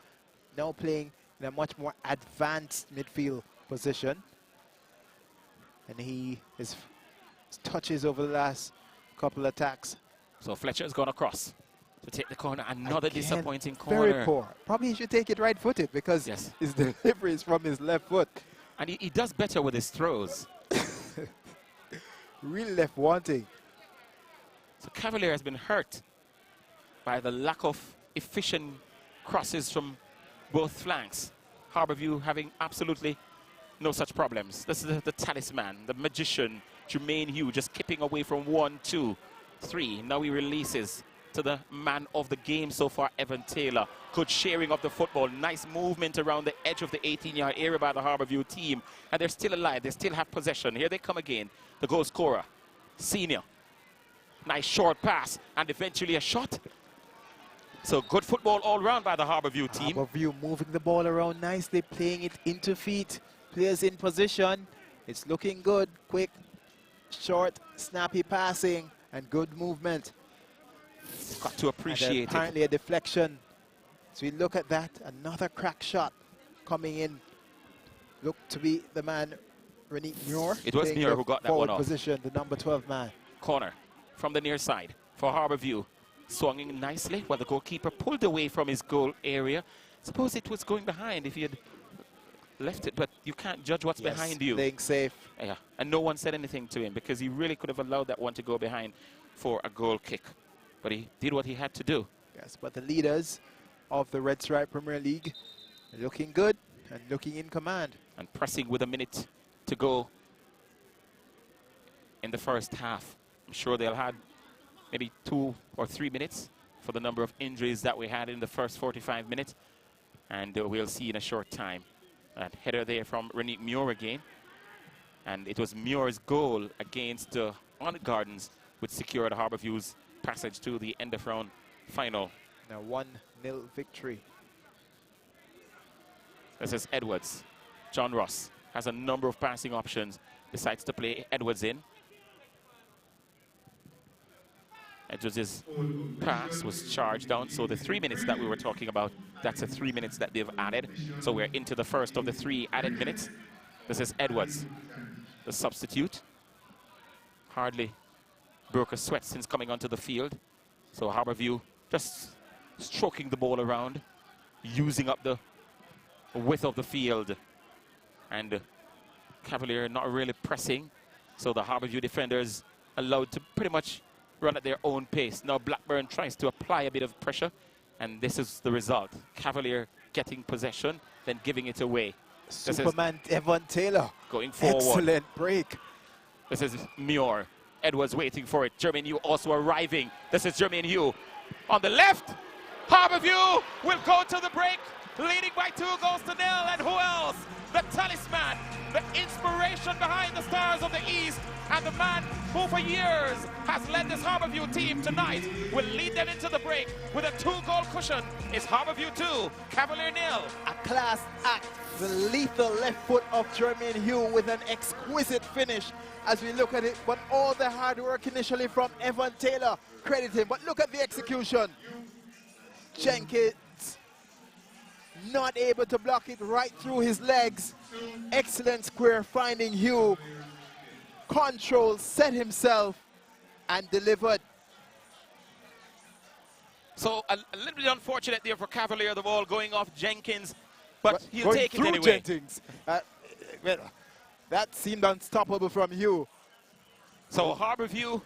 Now playing in a much more advanced midfield position. And he is touches over the last couple attacks.
So Fletcher's gone across to take the corner. Another disappointing
very
corner.
poor. Probably he should take it right-footed because his delivery is from his left foot.
And he does better with his throws.
Really left wanting.
So Cavalier has been hurt by the lack of efficient crosses from both flanks. Harbour View having absolutely no such problems. This is the talisman, the magician, Jermaine Hugh, just keeping away from 1, 2, 3. Now he releases to the man of the game so far, Evan Taylor. Good sharing of the football. Nice movement around the edge of the 18-yard area by the Harbour View team. And they're still alive. They still have possession. Here they come again. The goal scorer, Senior. Nice short pass and eventually a shot. So good football all round by the Harbour View team.
Harbour View moving the ball around nicely, playing it into feet. Players in position. It's looking good. Quick, short, snappy passing and good movement.
Got to appreciate it.
Apparently a deflection. So we look at that. Another crack shot coming in looked to be the man, Renick Muir.
It was Muir who got that one off.
Position, the number 12 man.
Corner from the near side for Harbour View. Swinging nicely while the goalkeeper pulled away from his goal area. Suppose it was going behind if he had left it, but you can't judge what's behind you.
Playing safe.
Yeah, and no one said anything to him because he really could have allowed that one to go behind for a goal kick. But he did what he had to do.
Yes, but the leaders of the Red Stripe Premier League are looking good and looking in command.
And pressing with a minute to go in the first half. I'm sure they'll have maybe 2 or 3 minutes for the number of injuries that we had in the first 45 minutes. And we'll see in a short time. That header there from Renick Muir again. And it was Muir's goal against On Gardens which secured Harbour View's passage to the end of round final.
Now 1-0 victory.
This is Edwards. John Ross has a number of passing options. Decides to play Edwards in. Edwards' pass was charged down, so the 3 minutes that we were talking about, that's the 3 minutes that they've added. So we're into the first of the 3 added minutes. This is Edwards, the substitute. Hardly broke a sweat since coming onto the field. So Harbour View just stroking the ball around, using up the width of the field. And Cavalier not really pressing. So the Harbour View defenders allowed to pretty much run at their own pace. Now Blackburn tries to apply a bit of pressure, and this is the result. Cavalier getting possession, then giving it away.
Superman Evan Taylor
going forward.
Excellent break.
This is Muir. Edwards waiting for it. Jermaine Hugh also arriving. This is Jermaine Hugh on the left. Harbour View will go to the break, leading by 2-0. And who else? The talisman, the inspiration behind the Stars of the East, and the man who for years has led this Harbour View team tonight will lead them into the break with a 2-goal cushion. It's Harbour View 2, Cavalier 0.
A class act, the lethal left foot of Jermaine Hugh with an exquisite finish as we look at it. But all the hard work initially from Evan Taylor, credit him. But look at the execution. Jenkins not able to block it right through his legs. Excellent square finding Hugh. Control, set himself, and delivered.
So a little bit unfortunate there for Cavalier, the ball going off Jenkins, but he'll
going
take it
through
anyway.
Jenkins. That seemed unstoppable from Hugh.
So Harbour View,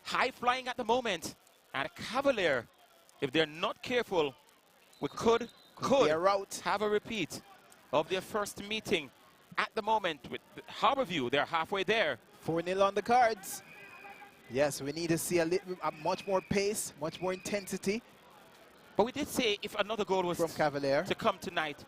high flying at the moment, and Cavalier, if they're not careful, we could have a repeat of their first meeting. At the moment with Harbour View, they're halfway there.
4-0 on the cards. Yes, we need to see a much more pace, much more intensity.
But we did say if another goal was
from Cavalier
to come tonight,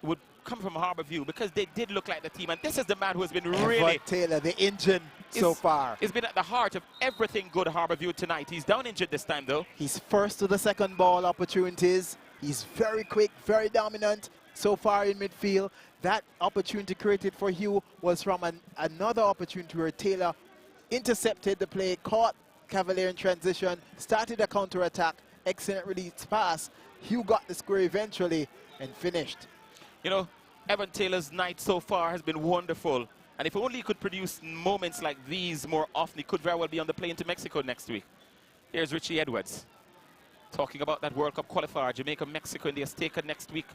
it would come from Harbour View because they did look like the team. And this is the man who has been really...
Taylor, the engine so far.
He's been at the heart of everything good Harbour View tonight. He's down injured this time, though.
He's first to the second ball opportunities. He's very quick, very dominant so far in midfield. That opportunity created for Hugh was from another opportunity where Taylor intercepted the play, caught Cavalier in transition, started a counter-attack, excellent release pass. Hugh got the square eventually and finished.
You know, Evan Taylor's night so far has been wonderful. And if only he could produce moments like these more often, he could very well be on the plane to Mexico next week. Here's Richie Edwards talking about that World Cup qualifier, Jamaica, Mexico in the Azteca next week,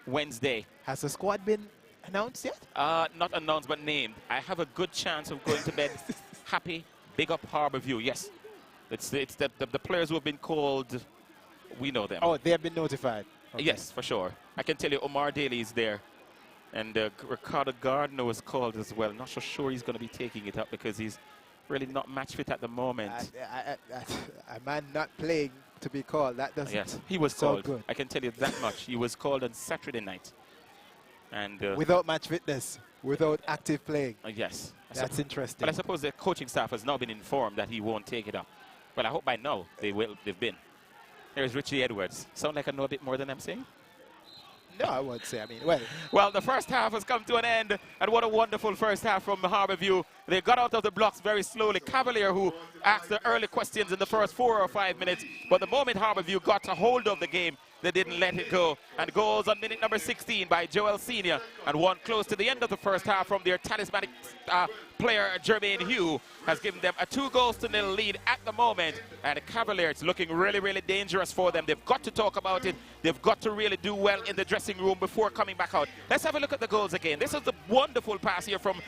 Wednesday.
Has the squad been announced yet?
Not announced, but named. I have a good chance of going to bed happy. Big up Harbour View. Yes, it's the players who have been called. We know them.
Oh, they have been notified. Okay.
Yes, for sure. I can tell you Omar Daly is there. And Ricardo Gardner was called as well. Not so sure he's going to be taking it up because he's really not match fit at the moment.
A man not playing to be called, that doesn't.
Yes, he was
sound
called.
good.
I can tell you that much. He was called on Saturday night. And
without match fitness, without active playing.
Yes.
That's interesting.
But I suppose the coaching staff has now been informed that he won't take it up. Well, I hope by now they've been. There's Richie Edwards. Sound like I know a bit more than I'm saying?
No, I won't say. I mean,
well, the first half has come to an end, and what a wonderful first half from Harbour View. They got out of the blocks very slowly. Cavalier, who asked the early questions in the first 4 or 5 minutes, but the moment Harbour View got a hold of the game, they didn't let it go. And goals on minute number 16 by Joel Senior, and one close to the end of the first half from their talismanic player Jermaine Hugh has given them a 2-0 lead at the moment. And the Cavaliers looking really, really dangerous for them. They've got to talk about it. They've got to really do well in the dressing room before coming back out. Let's have a look at the goals again. This is the wonderful pass here from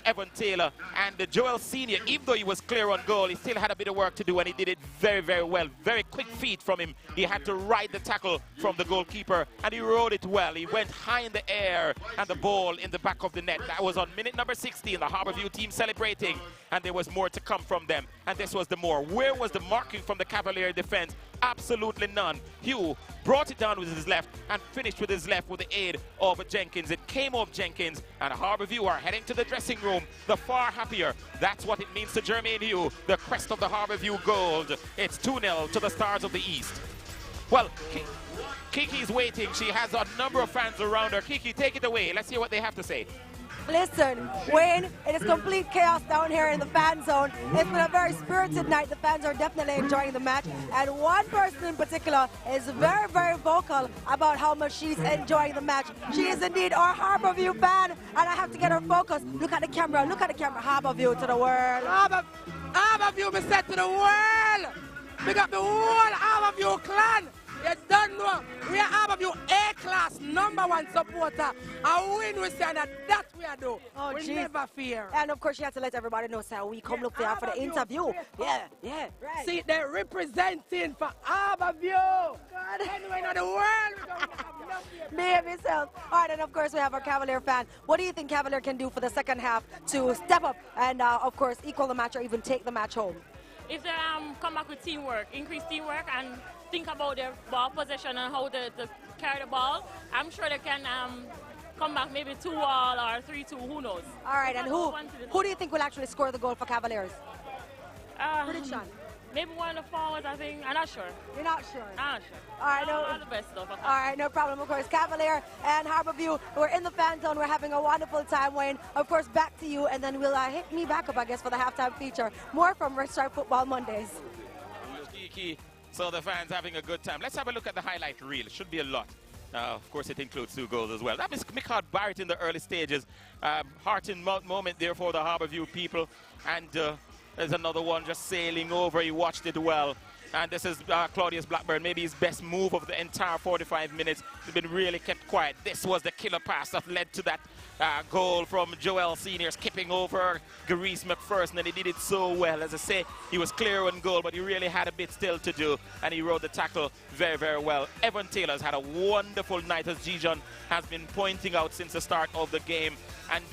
Evan Taylor. And Joel Senior, even though he was clear on goal, he still had a bit of work to do, and he did it very, very well. Very quick feet from him. He had to ride the tackle from the goalkeeper, and he rode it well. He went high in the air, and the ball in the back of the net. That was on minute number 16. The Harbour View team celebrating, and there was more to come from them. And this was the more. Where was the marking from the Cavalier defense? Absolutely none. Hugh brought it down with his left and finished with his left with the aid of Jenkins. It came off Jenkins, and Harbour View are heading to the dressing room. The far happier. That's what it means to Jermaine Hugh, the crest of the Harbour View Gold. It's 2-0 to the Stars of the East. Well, Kiki's waiting. She has a number of fans around her. Kiki, take it away. Let's hear what they have to say.
Listen, Wayne, it is complete chaos down here in the fan zone. It's been a very spirited night. The fans are definitely enjoying the match. And one person in particular is very, very vocal about how much she's enjoying the match. She is indeed our Harbour View fan, and I have to get her focused. Look at the camera, look at the camera. Harbour View to the world.
Harbour View, me said to the world. Big up the whole Harbour View clan. You don't know, we are Harbour View A-class #1 supporter. And when we say that we are do, we
geez.
never fear.
And of course, you have to let everybody know, so we come look there for the interview. Yeah, right.
See, they're representing for Harbour View. God. Anyway, in the world, we don't have nothing.
Behave yourself. All right, and of course, we have our Cavalier fan. What do you think Cavalier can do for the second half to step up and, of course, equal the match or even take the match home?
If they come back with teamwork, increase teamwork, and think about their ball possession and how to carry the ball, I'm sure they can come back maybe 2-2 or 3-2, who knows.
All right, and who do you think will actually score the goal for Cavaliers? Prediction?
Maybe one of the forwards, I think. I'm not sure.
You're not sure?
I'm not sure.
All right,
all the best stuff.
All right, no problem. Of course, Cavalier and Harbour View, we're in the fan zone. We're having a wonderful time, Wayne. Of course, back to you, and then we'll hit me back up, I guess, for the halftime feature. More from Red Stripe Football Mondays.
Kiki. So the fans having a good time. Let's have a look at the highlight reel. It should be a lot. Of course, it includes 2 goals as well. That was Michael Barrett in the early stages. Heart in mouth moment there for the Harbour View people. And there's another one just sailing over. He watched it well. And this is Claudius Blackburn, maybe his best move of the entire 45 minutes. He's been really kept quiet. This was the killer pass that led to that goal from Joel Senior, skipping over Gareese McPherson, and he did it so well. As I say, he was clear on goal, but he really had a bit still to do, and he rode the tackle very, very well. Evan Taylor's had a wonderful night, as Gijon has been pointing out since the start of the game. And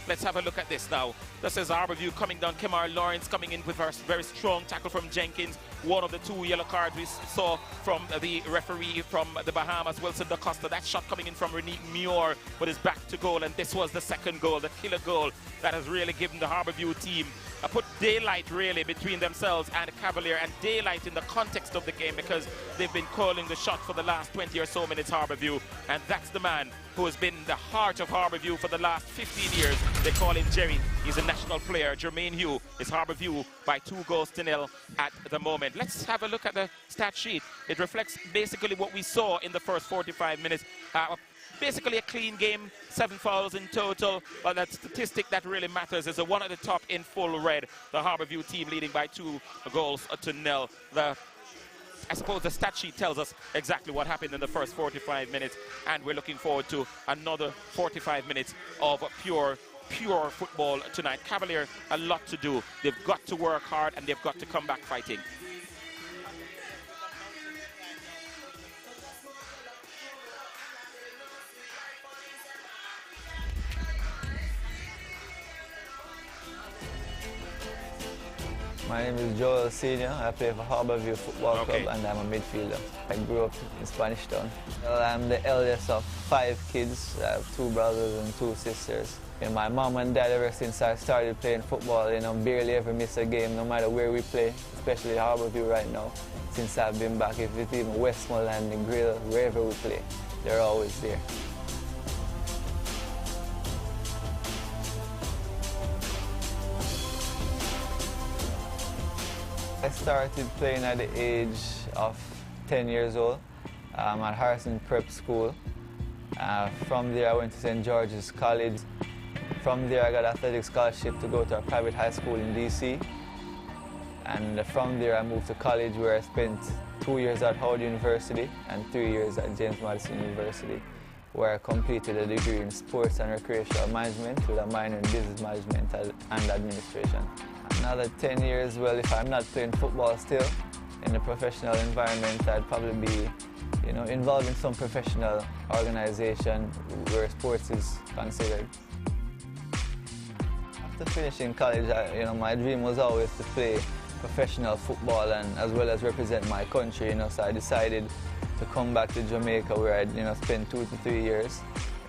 let's have a look at this now. This is Harbour View coming down. Kemar Lawrence coming in with a very strong tackle from Jenkins. One of the 2 yellow cards we saw from the referee from the Bahamas, Wilson Da Costa. That shot coming in from Renique Muir with his back to goal. And this was the second goal, the killer goal that has really given the Harbour View team put daylight really between themselves and Cavalier, and daylight in the context of the game, because they've been calling the shot for the last 20 or so minutes, Harbour View. And that's the man who has been the heart of Harbour View for the last 15 years. They call him Jerry. He's a national player. Jermaine Hugh is Harbour View by 2-0 at the moment. Let's have a look at the stat sheet. It reflects basically what we saw in the first 45 minutes. Basically a clean game, 7 fouls in total, but that statistic that really matters is the one at the top in full red. The Harbour View team leading by 2-0. I suppose the stat sheet tells us exactly what happened in the first 45 minutes, and we're looking forward to another 45 minutes of pure football tonight. Cavalier, a lot to do. They've got to work hard, and they've got to come back fighting.
My name is Joel Senior. I play for Harbour View Football Club, and I'm a midfielder. I grew up in Spanish Town. Well, I'm the eldest of 5 kids. I have 2 brothers and 2 sisters. And my mom and dad, ever since I started playing football, barely ever miss a game, no matter where we play, especially Harbour View right now. Since I've been back, if it's even Westmoreland, the Grill, wherever we play, they're always there. I started playing at the age of 10 years old. at Harrison Prep School. From there I went to St. George's College. From there I got an athletic scholarship to go to a private high school in DC. And from there I moved to college, where I spent 2 years at Howard University and 3 years at James Madison University, where I completed a degree in sports and recreational management with a minor in business management and administration. Another 10 years, well, if I'm not playing football still in the professional environment, I'd probably be involved in some professional organization where sports is considered. After finishing college, my dream was always to play professional football and as well as represent my country, so I decided to come back to Jamaica, where I'd spend 2 to 3 years,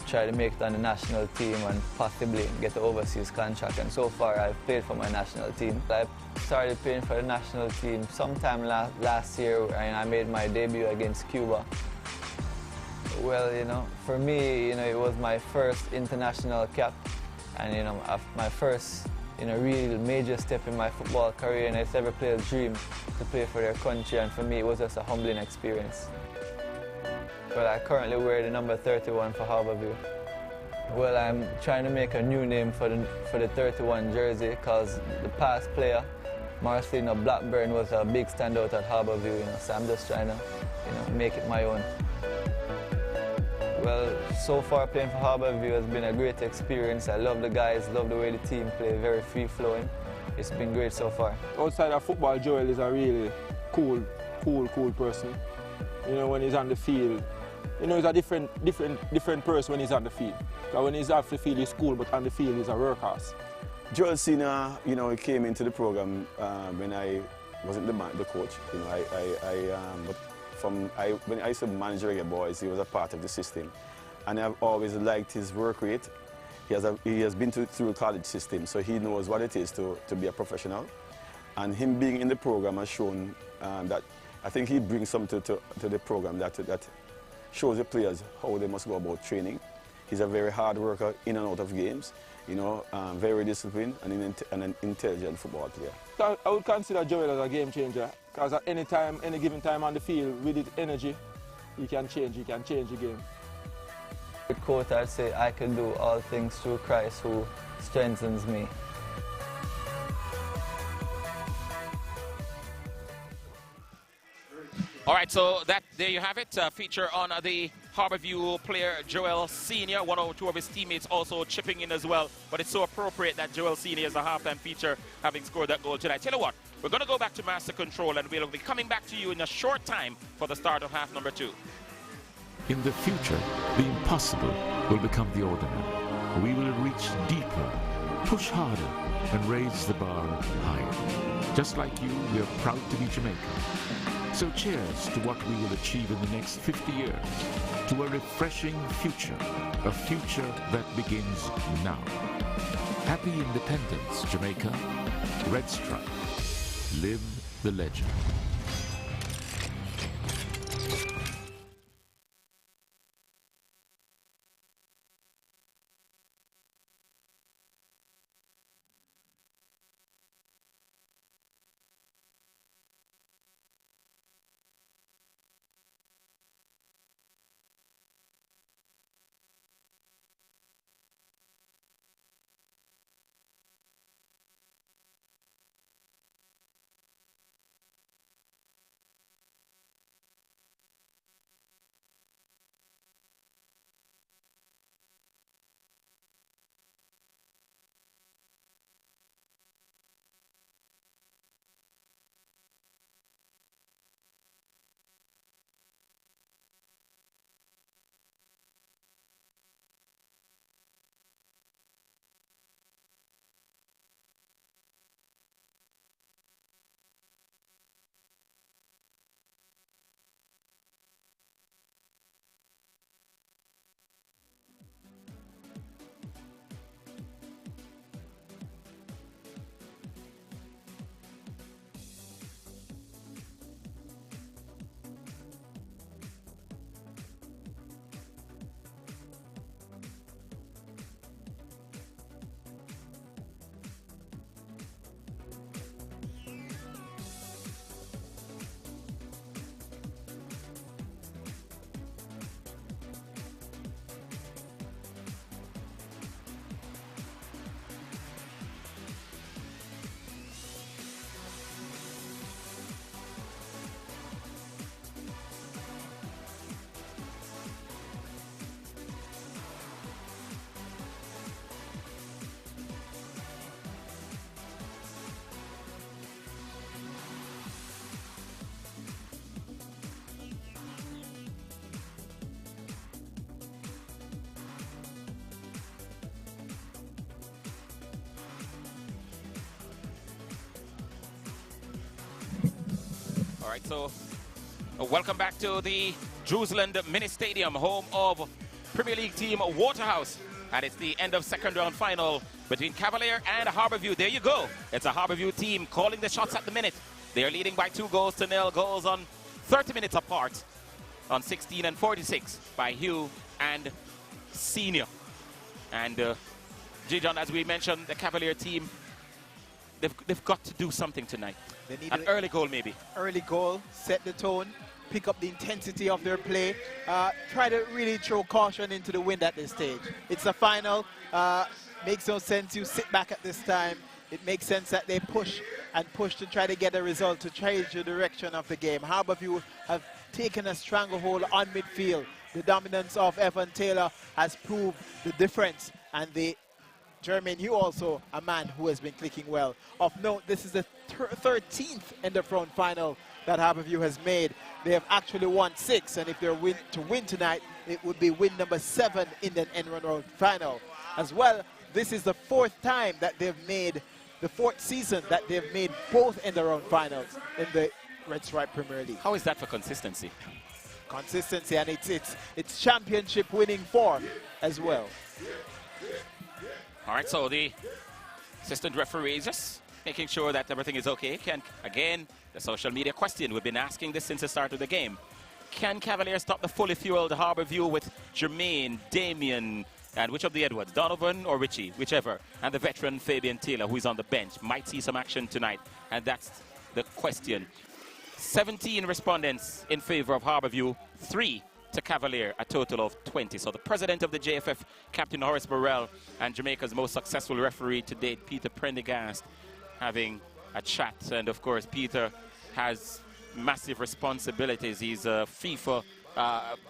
try to make it on the national team and possibly get the overseas contract. And so far I've played for my national team. I started playing for the national team sometime last year, and I made my debut against Cuba. Well, for me, it was my first international cap, and my first real major step in my football career, and it's every player's dream to play for their country, and for me it was just a humbling experience. Well, I currently wear the number 31 for Harbour View. Well, I'm trying to make a new name for the 31 jersey, because the past player, Marcelino Blackburn, was a big standout at Harbour View, so I'm just trying to make it my own. Well, so far playing for Harbour View has been a great experience. I love the guys, love the way the team play, very free-flowing. It's been great so far. Outside of football, Joel is a really cool person. When he's on the field, he's a different person when he's on the field. Because when he's off the field, he's cool, but on the field, he's a workhorse.
Joel Senior, he came into the program when I wasn't the coach. When I used to manage reggae boys, he was a part of the system. And I've always liked his work rate. He has been through the college system, so he knows what it is to be a professional. And him being in the program has shown that I think he brings something to the program that shows the players how they must go about training. He's a very hard worker in and out of games, very disciplined and an intelligent football player.
I would consider Joel as a game changer, because at any given time on the field, with his energy, he can change the game.
The quote, I'd say, I can do all things through Christ who strengthens me.
All right, so there you have it. Feature on the Harbour View player Joel Senior. One or two of his teammates also chipping in as well. But it's so appropriate that Joel Senior is a halftime feature, having scored that goal tonight. Tell you what, we're going to go back to Master Control, and we'll be coming back to you in a short time for the start of half number 2.
In the future, the impossible will become the ordinary. We will reach deeper, push harder, and raise the bar higher. Just like you, we are proud to be Jamaican. So cheers to what we will achieve in the next 50 years, to a refreshing future, a future that begins now. Happy Independence, Jamaica. Red Stripe. Live the legend.
All right, so welcome back to the Jerusalem Mini Stadium, home of Premier League team Waterhouse. And it's the end of second round final between Cavalier and Harbour View. There you go. It's a Harbour View team calling the shots at the minute. They are leading by 2-0, goals on 30 minutes apart on 16 and 46 by Hugh and Senior. And J-John, as we mentioned, the Cavalier team, they've got to do something tonight.
They need
an early goal maybe.
Early goal, set the tone, pick up the intensity of their play, try to really throw caution into the wind at this stage. It's a final. Makes no sense you sit back at this time. It makes sense that they push and push to try to get a result, to change the direction of the game. Harbour View have taken a stranglehold on midfield. The dominance of Evan Taylor has proved the difference, and Jermaine Hugh also a man who has been clicking well. Of note, this is the 13th end of round final that Harbour View has made. They have actually won 6, and if they're to win tonight, it would be win number 7 in the end round final. As well, this is the 4th time that they've made, the 4th season that they've made both end round finals in the Red Stripe Premier League.
How is that for consistency?
Consistency, and it's championship winning form as well.
All right, so the assistant referee just making sure that everything is okay. Again, the social media question, we've been asking this since the start of the game. Can Cavalier stop the fully fueled Harbour View with Jermaine, Damien, and which of the Edwards, Donovan or Richie, whichever, and the veteran Fabian Taylor, who is on the bench, might see some action tonight, and that's the question. 17 respondents in favor of Harbour View, 3 to Cavalier, a total of 20. So the president of the JFF, Captain Horace Burrell, and Jamaica's most successful referee to date, Peter Prendergast, having a chat. And of course, Peter has massive responsibilities. He's a FIFA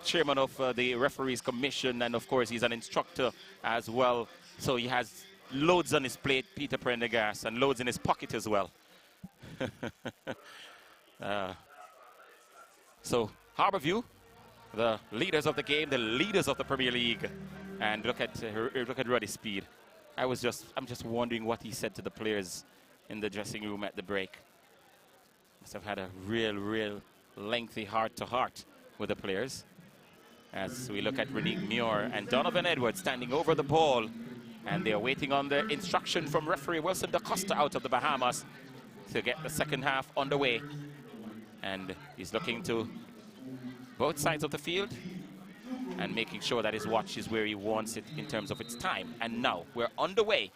chairman of the referees commission, and of course he's an instructor as well. So he has loads on his plate, Peter Prendergast, and loads in his pocket as well. So Harbour View, the leaders of the game, the leaders of the Premier League, and look at Ruddy Speed. I'm just wondering what he said to the players in the dressing room at the break. Must have had a real lengthy heart-to-heart with the players. As we look at Renique Muir and Donovan Edwards standing over the ball, and they're waiting on the instruction from referee Wilson Da Costa out of the Bahamas to get the second half underway. And he's looking to both sides of the field and making sure that his watch is where he wants it in terms of its time. And now we're underway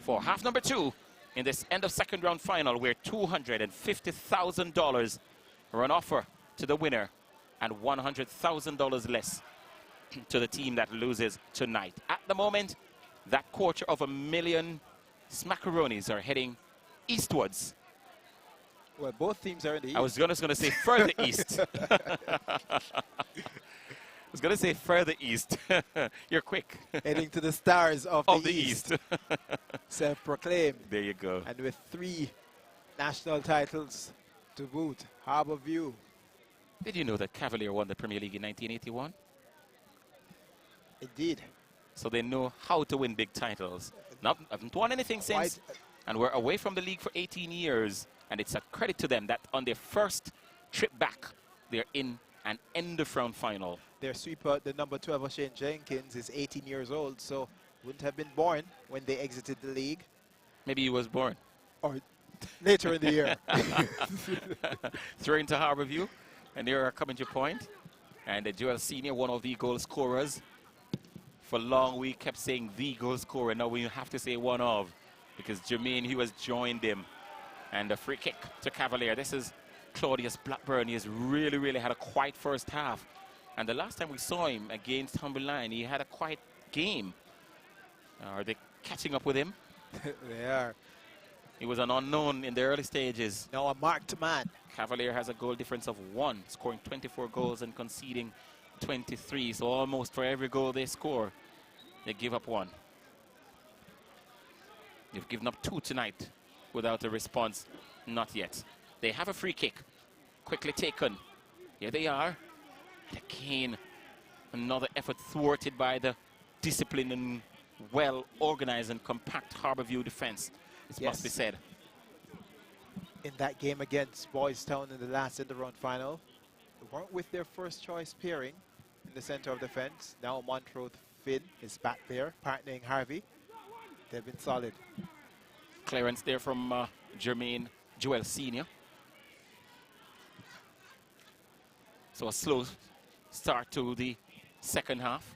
for half number 2 in this end of second round final, where $250,000 are on offer to the winner and $100,000 less to the team that loses tonight. At the moment, that $250,000 smackaronis are heading eastwards.
Well, both teams are in the east.
I was just going to say further east. I was going to say further east. You're quick.
Heading to the stars of the east. Self-proclaimed.
There you go.
And with 3 national titles to boot. Harbour View.
Did you know that Cavalier won the Premier League in 1981?
Indeed.
So they know how to win big titles. Haven't won anything since. And we're away from the league for 18 years. And it's a credit to them that on their first trip back, they're in an end-of-round final.
Their sweeper, the number 12, Shane Jenkins, is 18 years old, so wouldn't have been born when they exited the league.
Maybe he was born.
Or later in the year.
Throw into Harbour View, and there are coming to point. And Joel Senior, one of the goal scorers. For long, we kept saying the goal scorer. Now we have to say one of, because Jermaine Hugh has joined him. And a free kick to Cavalier. This is Claudius Blackburn. He has really had a quiet first half. And the last time we saw him against Humberline, he had a quiet game. Are they catching up with him?
They are.
He was an unknown in the early stages.
Now a marked man.
Cavalier has a goal difference of 1, scoring 24 goals and conceding 23. So almost for every goal they score, they give up 1. They've given up 2 tonight. Without a response, not yet. They have a free kick, quickly taken. Here they are. And again, another effort thwarted by the disciplined and well-organized and compact Harbour View defense. This must be said.
in that game against Boys Town in the last end-of-round final. They weren't with their first choice pairing in the center of defense. Now Montrose Finn is back there, partnering Harvey. They've been solid.
Clearance there from Jermaine Joel Sr. So a slow start to the second half.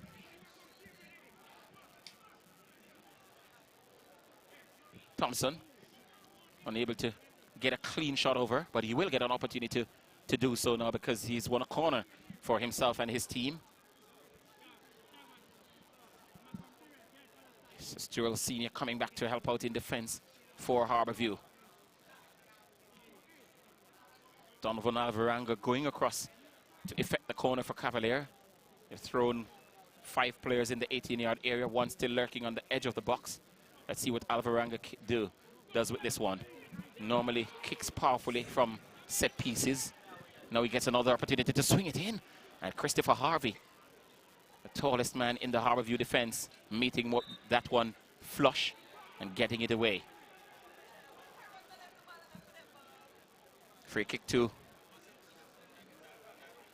Thompson unable to get a clean shot over, but he will get an opportunity to do so now because he's won a corner for himself and his team. This is Joel Sr. coming back to help out in defense for Harbour View. Donovan Alvaranga going across to effect the corner for Cavalier. They've thrown 5 players in the 18-yard area, one still lurking on the edge of the box. Let's see what Alvaranga does with this one. Normally kicks powerfully from set pieces. Now he gets another opportunity to swing it in. And Christopher Harvey, the tallest man in the Harbour View defense, meeting that one flush and getting it away. Free kick to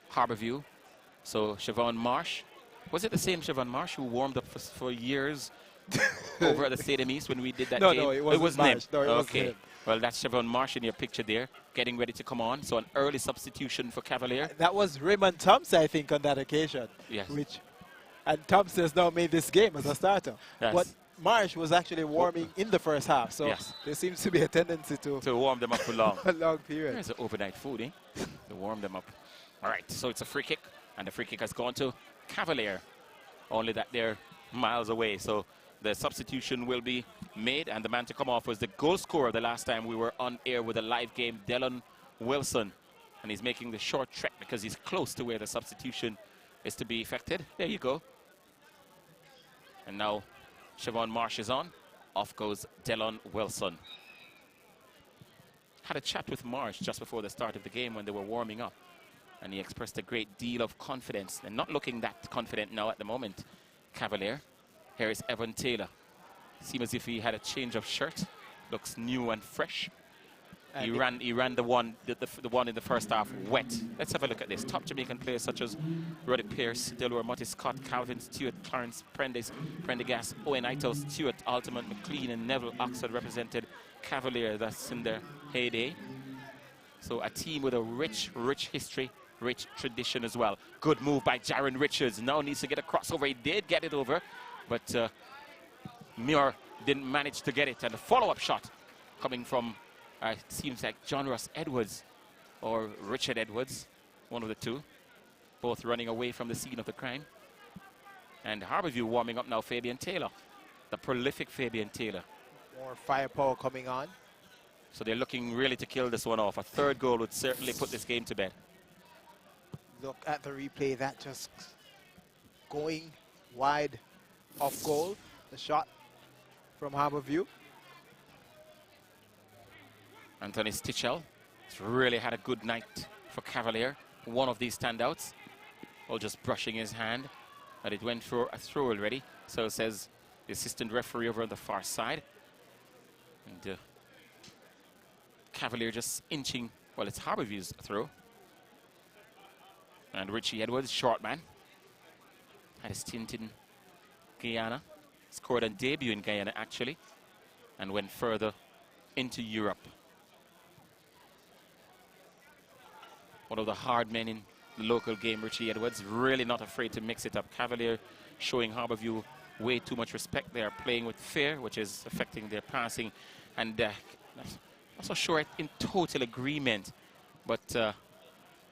Harbour View. So Siobhan Marsh, was it the same Siobhan Marsh who warmed up for years over at the Stadium East when we did that game?
No, it wasn't Marsh. No, it wasn't him.
Well, that's Siobhan Marsh in your picture there, getting ready to come on. So an early substitution for Cavalier.
That was Raymond Thompson, I think, on that occasion.
Yes.
And Thompson has now made this game as a starter.
Yes.
But Marsh was actually warming in the first half, so
yes,
there seems to be a tendency to
warm them up for long.
a long period.
There's an overnight food, eh? To warm them up. All right, so it's a free kick, and the free kick has gone to Cavalier. Only that they're miles away, so the substitution will be made, and the man to come off was the goal scorer the last time we were on air with a live game, Delon Wilson. And he's making the short trek because he's close to where the substitution is to be effected. There you go. And now Siobhan Marsh is on. Off goes Delon Wilson. Had a chat with Marsh just before the start of the game when they were warming up. And he expressed a great deal of confidence. And not looking that confident now at the moment, Cavalier. Here is Evan Taylor. Seems as if he had a change of shirt. Looks new and fresh. And he ran the one in the first half wet. Let's have a look at this. Top Jamaican players such as Roddy Pierce, Delore Motty Scott, Calvin Stewart, Clarence Prendergast, Owen Ito, Stewart, Altamont, McLean, and Neville Oxford represented Cavalier. That's in their heyday. So a team with a rich history, rich tradition as well. Good move by Jaron Richards. Now needs to get a crossover. He did get it over, but Muir didn't manage to get it. And the follow-up shot coming from, it seems like John Ross Edwards or Richard Edwards, one of the two, both running away from the scene of the crime. And Harbour View warming up now, Fabian Taylor, the prolific Fabian Taylor.
More firepower coming on.
So they're looking really to kill this one off. A third goal would certainly put this game to bed.
Look at the replay, that just going wide off goal. The shot from Harbour View.
Anthony Stichel has really had a good night for Cavalier. One of these standouts. All just brushing his hand. And it went for a throw already. So says the assistant referee over on the far side. And Cavalier just inching. Well, it's Harbour View's throw. And Richie Edwards, short man. Had a stint in Guyana. Scored a debut in Guyana, actually. And went further into Europe. One of the hard men in the local game, Richie Edwards, really not afraid to mix it up. Cavalier showing Harbour View way too much respect. They are playing with fear, which is affecting their passing. And not so sure in total agreement, but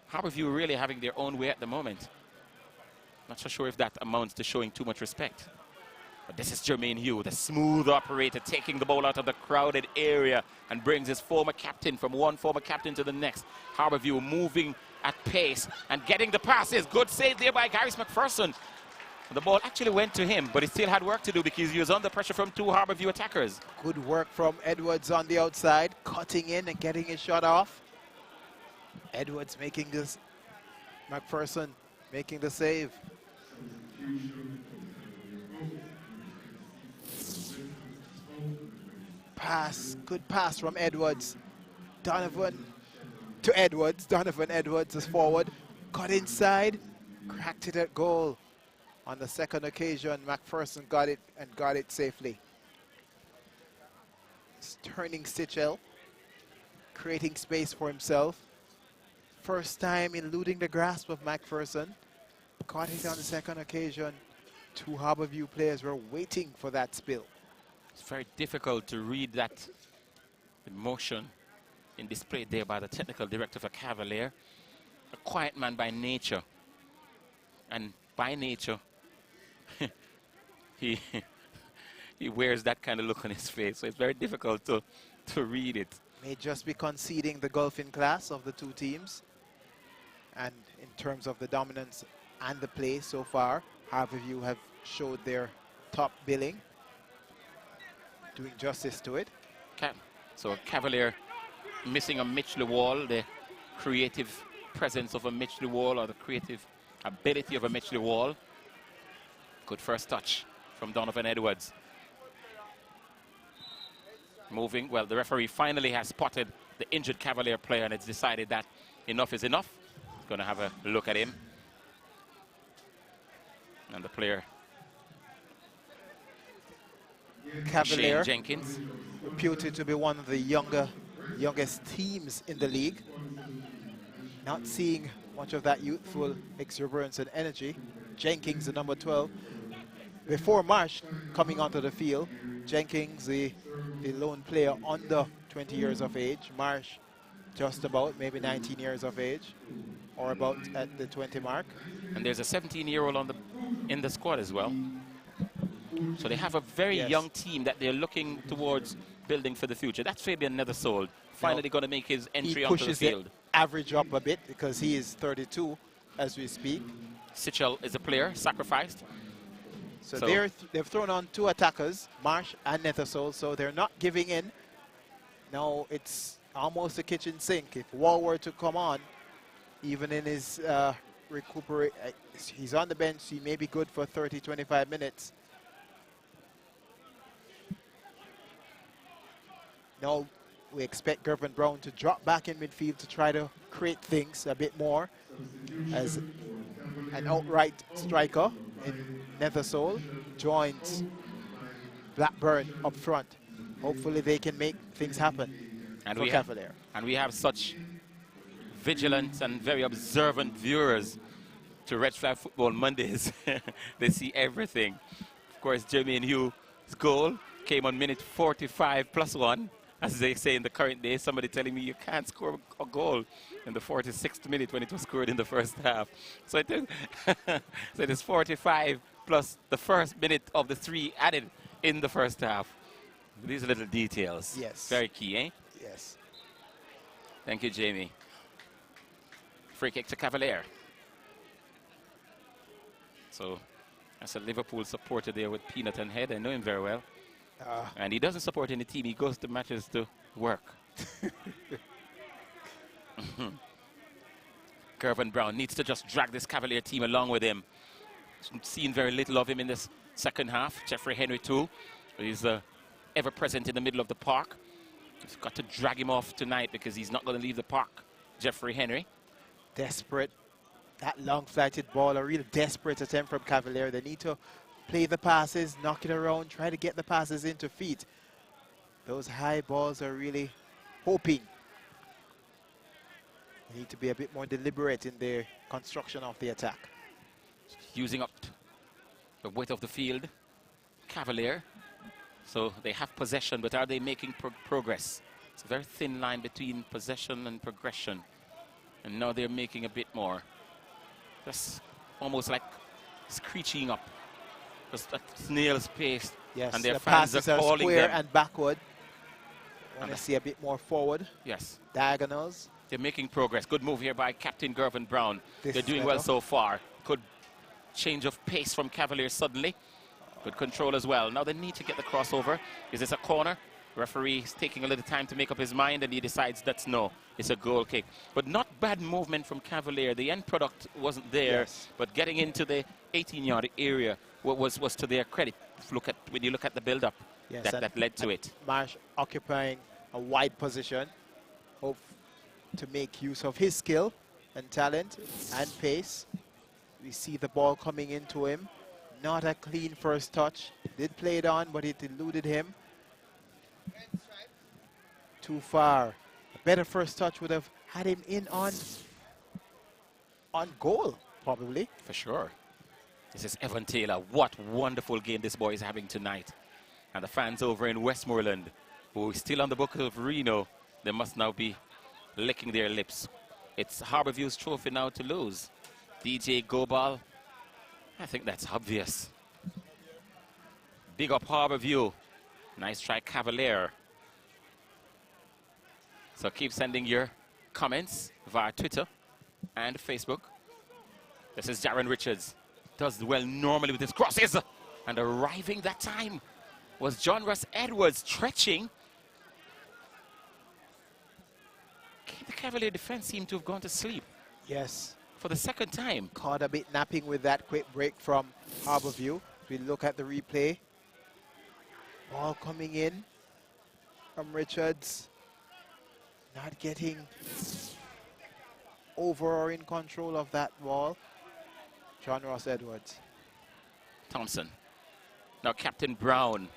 Harbour View really having their own way at the moment. Not so sure if that amounts to showing too much respect. But this is Jermaine Hugh, the smooth operator, taking the ball out of the crowded area and brings his former captain from one former captain to the next. Harbour View moving at pace and getting the passes. Good save there by Garris McPherson. The ball actually went to him, but he still had work to do because he was under pressure from two Harbour View attackers.
Good work from Edwards on the outside, cutting in and getting his shot off. Edwards making this, McPherson making the save. Pass, good pass from Edwards. Donovan to Edwards. Donovan Edwards is forward. Got inside. Cracked it at goal. On the second occasion, McPherson got it and got it safely. It's turning Stitchell. Creating space for himself. First time eluding the grasp of McPherson. Caught it on the second occasion. Two Harbour View players were waiting for that spill.
It's very difficult to read that emotion in display there by the technical director for Cavalier. A quiet man by nature. And by nature, he wears that kind of look on his face. So it's very difficult to read it.
May just be conceding the golfing class of the two teams. And in terms of the dominance and the play so far, Harbour View have showed their top billing. Doing justice to it.
So Cavalier missing a Mitch Lewall, the creative presence of a Mitch Lewall, or the creative ability of a Mitch Lewall. Good first touch from Donovan Edwards. Moving, well, the referee finally has spotted the injured Cavalier player and it's decided that enough is enough. He's going to have a look at him. And the player,
Cavalier,
Shane Jenkins,
reputed to be one of the youngest teams in the league. Not seeing much of that youthful exuberance and energy. Jenkins, the number 12. Before Marsh coming onto the field, Jenkins, the lone player under 20 years of age. Marsh, just about, maybe 19 years of age, or about at the 20 mark.
And there's a 17-year-old in the squad as well. So they have a very young team that they're looking towards building for the future. That's Fabian Nethersold, finally going to make his entry onto the field.
The average up a bit because he is 32 as we speak.
Sitchell is a player, sacrificed.
So they've thrown on two attackers, Marsh and Nethersold, so they're not giving in. Now it's almost a kitchen sink. If Wall were to come on, even in his he's on the bench, he may be good for 30, 25 minutes. Now we expect Gervin Brown to drop back in midfield to try to create things a bit more as an outright striker in Nethersold joins Blackburn up front. Hopefully they can make things happen for Cavalier.
And we have such vigilant and very observant viewers to Red Flag Football Mondays. They see everything. Of course, Jermaine Hughes' goal came on minute 45 plus 1. As they say in the current day, somebody telling me you can't score a goal in the 46th minute when it was scored in the first half. So I think so it is 45 plus the first minute of the 3 added in the first half. These little details.
Yes.
Very key, eh?
Yes.
Thank you, Jamie. Free kick to Cavalier. So that's a Liverpool supporter there with peanut and head. I know him very well. And he doesn't support any team. He goes to matches to work. Gervin Brown needs to just drag this Cavalier team along with him. Seen very little of him in this second half. Jeffrey Henry too. He's ever present in the middle of the park. He's got to drag him off tonight because he's not going to leave the park. Jeffrey Henry.
Desperate. That long flighted ball, a real desperate attempt from Cavalier. They need to play the passes, knock it around, try to get the passes into feet. Those high balls are really hoping. They need to be a bit more deliberate in their construction of the attack.
Using up the width of the field, Cavalier. So they have possession, but are they making progress? It's a very thin line between possession and progression. And now they're making a bit more. Just almost like screeching up. Just a snail's pace.
Yes,
and their
the
fans
passes
are calling
square
them.
and backward. Want to see a bit more forward.
Yes.
Diagonals.
They're making progress. Good move here by Captain Gervin Brown.
This
They're doing well so far. Good change of pace from Cavalier suddenly. Good control as well. Now they need to get the crossover. Is this a corner? Referee is taking a little time to make up his mind, and he decides that's no. It's a goal kick. But not bad movement from Cavalier. The end product wasn't there,
yes,
but getting into the 18-yard area was to their credit. When you look at the build-up,
yes,
that led to it.
Marsh occupying a wide position. hope to make use of his skill and talent and pace. We see the ball coming into him. Not a clean first touch. Did play it on, but it eluded him. Too far. A better first touch would have had him in on goal, probably.
For sure. This is Evan Taylor. What wonderful game this boy is having tonight. And the fans over in Westmoreland, who are still on the book of Reno, they must now be licking their lips. It's Harbour View's trophy now to lose. DJ Gobal, I think that's obvious. Big up Harbour View. Nice try, Cavalier. So keep sending your comments via Twitter and Facebook. This is Jaron Richards. Does well normally with his crosses. And arriving that time was John Russ Edwards stretching. The Cavalier defense seemed to have gone to sleep.
Yes.
For the second time.
Caught a bit napping with that quick break from Harbour View. We look at the replay. Ball coming in from Richards. Not getting over or in control of that ball. John Ross Edwards.
Thompson. Now Captain Brown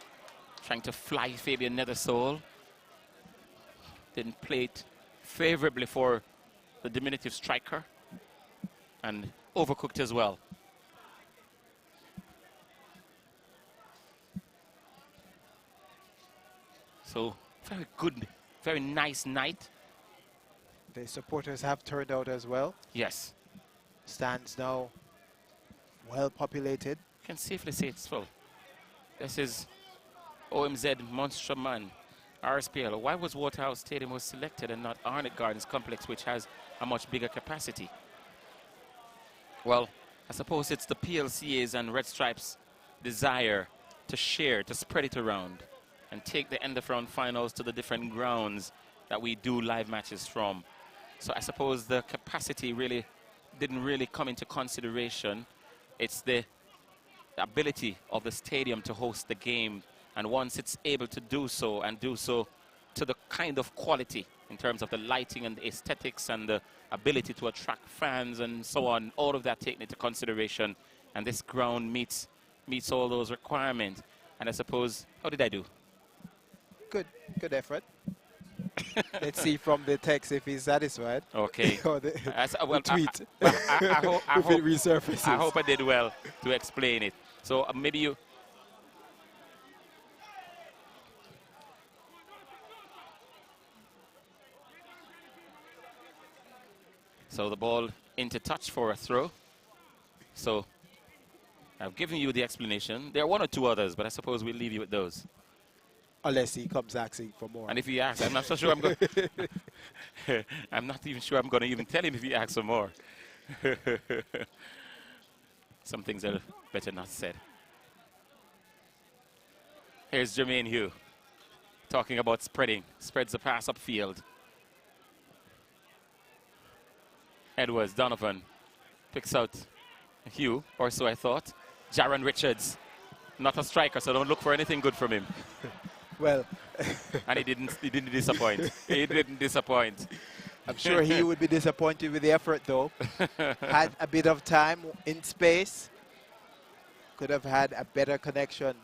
trying to fly Fabian Nethersole. Didn't play it favorably for the diminutive striker. And overcooked as well. So very good, very nice night.
The supporters have turned out as well.
Yes.
Stands now well populated.
Can safely say it's full. This is OMZ Monster Man, RSPL. Why was Waterhouse Stadium was selected and not Arnott Gardens Complex, which has a much bigger capacity? Well, I suppose it's the PLCA's and Red Stripes' desire to share, to spread it around, and take the end of round finals to the different grounds that we do live matches from. So I suppose the capacity really didn't really come into consideration. It's the ability of the stadium to host the game, and once it's able to do so, and do so to the kind of quality in terms of the lighting and the aesthetics and the ability to attract fans and so on, all of that taken into consideration, and this ground meets all those requirements. And I suppose, how did I do?
Good effort. Let's see from the text if he's satisfied.
Okay.
Or the,
well,
the tweet.
I
if it resurfaces.
I hope I did well to explain it. So maybe you... So the ball into touch for a throw. So I've given you the explanation. There are one or two others, but I suppose we'll leave you with those.
Unless he comes asking for more.
And if he asks, I'm not so sure I'm going I'm not even sure I'm going to even tell him if he asks for more. Some things are better not said. Here's Jermaine Hugh talking about spreading. Spreads the pass upfield. Edwards, Donovan picks out Hugh, or so I thought. Jaron Richards, not a striker, so don't look for anything good from him.
Well,
and he didn't disappoint. He didn't disappoint.
I'm sure he would be disappointed with the effort, though. Had a bit of time in space. Could have had a better connection.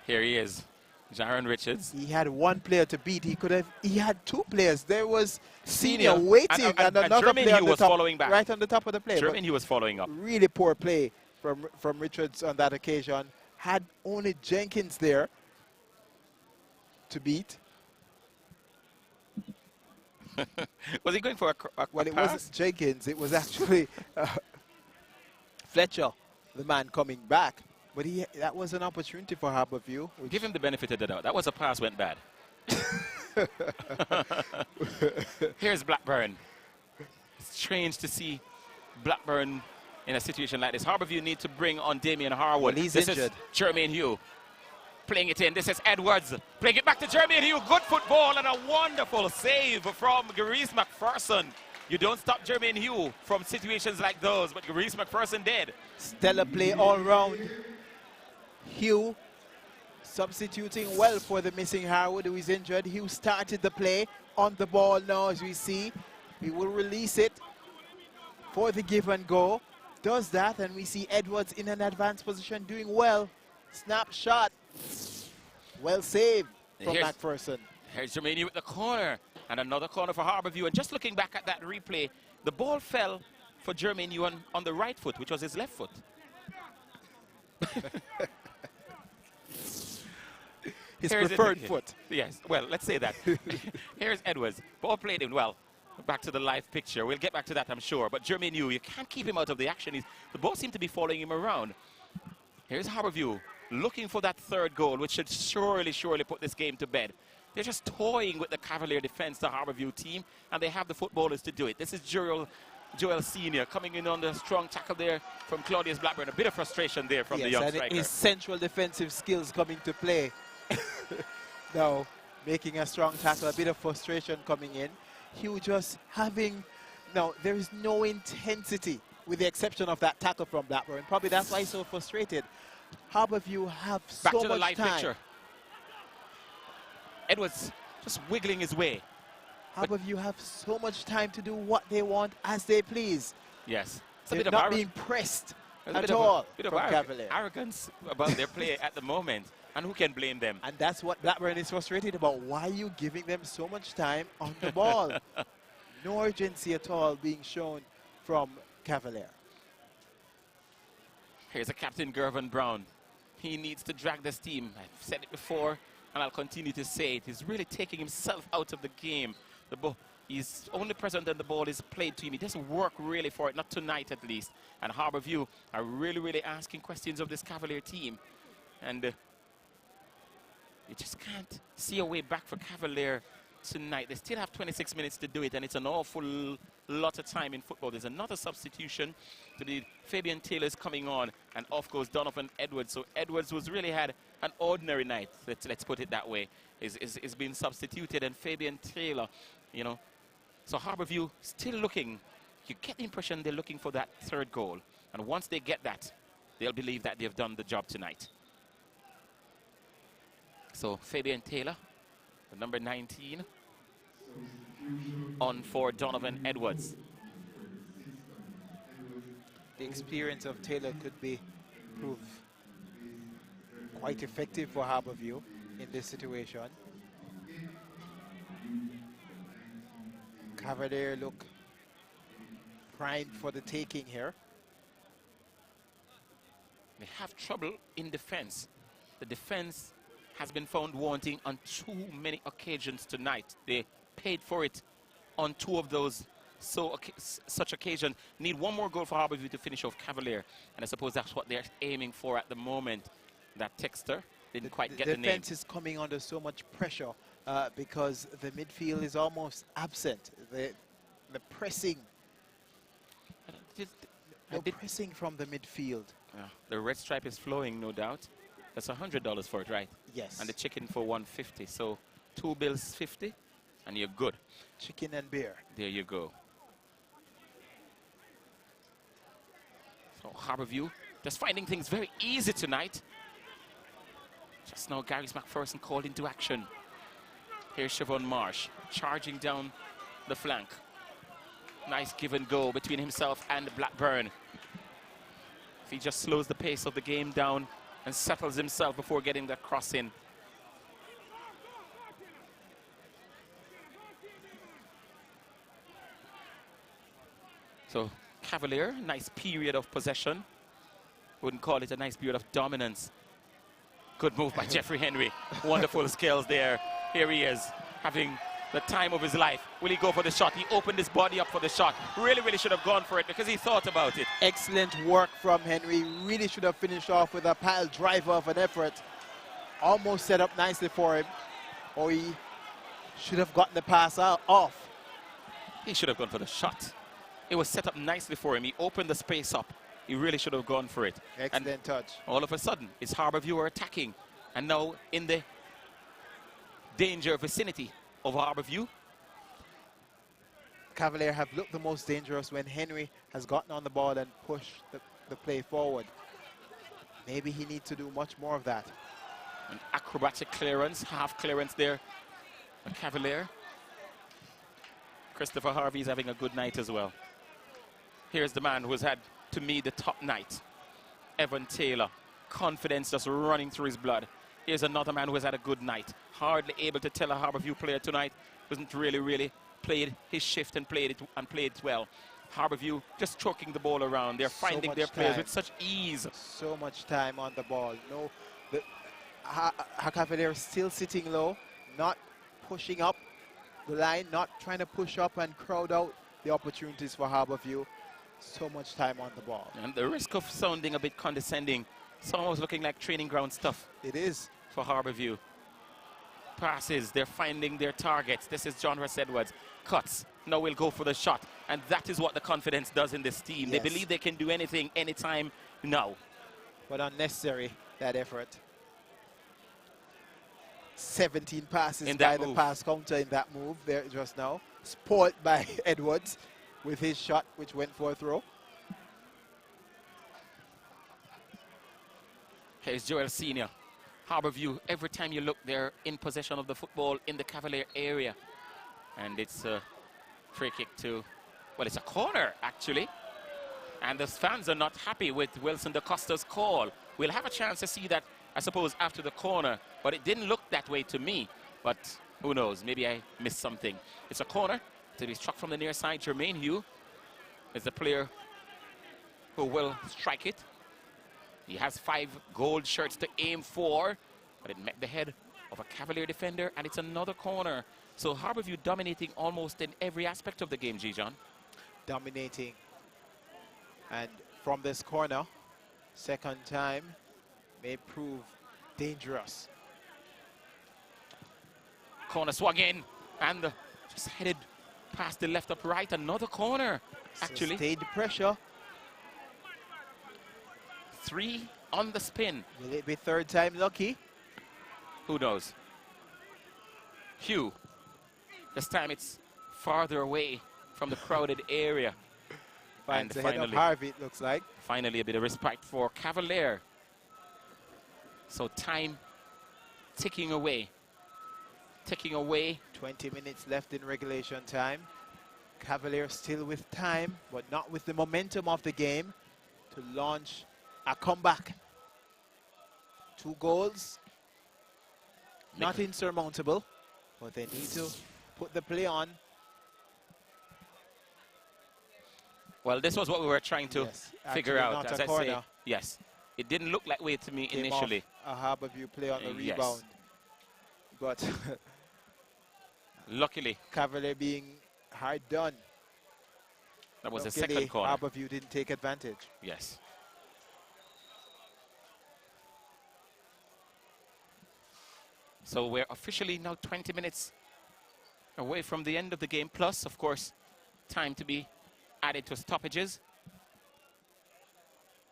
Here he is, Jaron Richards.
He had one player to beat. He had two players. There was Senior waiting and another player on the top,
following back.
right on the top of the play.
Jermaine, he was following up.
Really poor play from Richards on that occasion. Had only Jenkins there to beat.
Was he going for a
Well, it
pass?
wasn't Jenkins. It was actually Fletcher, the man coming back. But that was an opportunity for Harbour View.
Give him the benefit of the doubt. That was a pass went bad. Here's Blackburn. It's strange to see Blackburn in a situation like this. Harbour View need to bring on Damian Harwood.
Well, he's
this
injured.
Is Jermaine Hugh playing it in. This is Edwards playing it back to Jermaine Hugh. Good football and a wonderful save from Gareese McPherson. You don't stop Jermaine Hugh from situations like those, but Gareese McPherson did.
Stellar play all round. Hugh substituting well for the missing Harwood, who is injured. He started the play on the ball now, as we see. He will release it for the give and go. Does that, and we see Edwards in an advanced position doing well. Snap shot. Well saved from McPherson.
Here's Jermaine with the corner, and another corner for Harbour View. And just looking back at that replay, the ball fell for Jermaine on the right foot, which was his left foot.
His preferred foot.
Yes, well, let's say that. Here's Edwards. Ball played in well. Back to the live picture. We'll get back to that, I'm sure. But Jermaine, you can't keep him out of the action. The ball seemed to be following him around. Here's Harbour View looking for that third goal, which should surely put this game to bed. They're just toying with the Cavalier defense, the Harbour View team, and they have the footballers to do it. This is Joel Sr. coming in on the strong tackle there from Claudius Blackburn. A bit of frustration there from the young striker.
And his central defensive skills coming to play. Now, making a strong tackle, a bit of frustration coming in. Hugh just having, no, there is no intensity with the exception of that tackle from Blackburn. Probably that's why he's so frustrated. Harbour View have so much time.
Back to the live picture. Edwards just wiggling his way.
Harbour View have so much time to do what they want as they please.
Yes.
They're not being pressed at all from Cavalier.
Arrogance about their play at the moment. And who can blame them?
And that's what Blackburn is frustrated about. Why are you giving them so much time on the ball? No urgency at all being shown from Cavalier.
Here's a captain, Gervin Brown. He needs to drag this team. I've said it before, and I'll continue to say it. He's really taking himself out of the game. He's only present when the ball is played to him. He doesn't work really for it, not tonight at least. And Harbour View are really asking questions of this Cavalier team. And you just can't see a way back for Cavalier tonight. They still have 26 minutes to do it, and it's an awful lot of time in football. There's another substitution. Fabian Taylor's coming on, and off goes Donovan Edwards. So Edwards, who's really had an ordinary night, let's put it that way, is being substituted, and Fabian Taylor, you know. So Harbour View still looking. You get the impression they're looking for that third goal, and once they get that, they'll believe that they've done the job tonight. So Fabian Taylor, the number 19, on for Donovan Edwards.
The experience of Taylor could prove quite effective for Harbour View in this situation. Cavalier look primed for the taking here.
They have trouble in defense. The defense has been found wanting on too many occasions tonight. They paid for it on two of those such occasions. Need one more goal for Harbour View to finish off Cavalier, and I suppose that's what they're aiming for at the moment. That Texter didn't quite get the name.
The defense is coming under so much pressure because the midfield is almost absent. The pressing, pressing from the midfield.
The red stripe is flowing, no doubt. That's $100 for it, right?
Yes.
And the chicken for $150. So 2 bills 50, and you're good.
Chicken and beer.
There you go. So Harbour View just finding things very easy tonight. Just now, Gary McPherson called into action. Here's Siobhan Marsh charging down the flank. Nice give and go between himself and Blackburn. If he just slows the pace of the game down and settles himself before getting that cross in. So Cavalier, nice period of possession. Wouldn't call it a nice period of dominance. Good move by Jeffrey Henry. Wonderful skills there. Here he is, having the time of his life. Will he go for the shot? He opened his body up for the shot. Really should have gone for it because he thought about it.
Excellent work from Henry. Really should have finished off with a pile driver of an effort. Almost set up nicely for him. Or he should have gotten the pass off.
He should have gone for the shot. It was set up nicely for him. He opened the space up. He really should have gone for it.
Excellent touch.
All of a sudden, it's Harbour View are attacking. And now in the danger vicinity of Harbour View.
Cavalier have looked the most dangerous when Henry has gotten on the ball and pushed the play forward. Maybe he needs to do much more of that.
An acrobatic clearance, half clearance there. A Cavalier. Christopher Harvey's having a good night as well. Here's the man who's had, to me, the top night. Evan Taylor. Confidence just running through his blood. Here's another man who has had a good night. Hardly able to tell a Harbour View player tonight wasn't really played his shift and played it well. Harbour View just choking the ball around. They're finding their players with such ease.
So much time on the ball. No, the Cavalier still sitting low, not pushing up the line, not trying to push up and crowd out the opportunities for Harbour View. So much time on the ball.
And the risk of sounding a bit condescending, it's almost looking like training ground stuff.
It is.
For Harbour View. Passes, they're finding their targets. This is John Ross Edwards. Cuts, now we'll go for the shot. And that is what the confidence does in this team.
Yes.
They believe they can do anything, anytime, now.
But unnecessary, that effort. 17 passes
in
by
the
the pass counter in that move there just now. Spoiled by Edwards with his shot, which went for a throw.
Here's Joel Senior. Harbour View, every time you look, they're in possession of the football in the Cavalier area. And it's a free kick to, well, it's a corner, actually. And the fans are not happy with Wilson DaCosta's call. We'll have a chance to see that, I suppose, after the corner. But it didn't look that way to me. But who knows? Maybe I missed something. It's a corner to be struck from the near side. Jermaine Hugh is the player who will strike it. He has 5 gold shirts to aim for, but it met the head of a Cavalier defender, and it's another corner. So Harbour View dominating almost in every aspect of the game, G-John.
Dominating. And from this corner, second time may prove dangerous.
Corner swung in, and just headed past the left up right. Another corner, actually.
Sustained pressure.
3 on the spin.
Will it be third time lucky?
Who knows? Hugh. This time it's farther away from the crowded area.
Finds the head of Harvey, it looks like.
Finally, a bit of respect for Cavalier. So time ticking away. Ticking away.
20 minutes left in regulation time. Cavalier still with time, but not with the momentum of the game to launch a comeback. 2 goals, not insurmountable, but they need to put the play on.
Well, this was what we were trying to figure out,
not
as
a
I
corner.
say. Yes, it didn't look that way to me
Came
initially.
off a Harbour View play on the
Yes.
rebound, but
Luckily,
Cavalier being hard done.
that was the
Luckily,
second corner.
Harbour View didn't take advantage.
Yes. So we're officially now 20 minutes away from the end of the game. Plus, of course, time to be added to stoppages.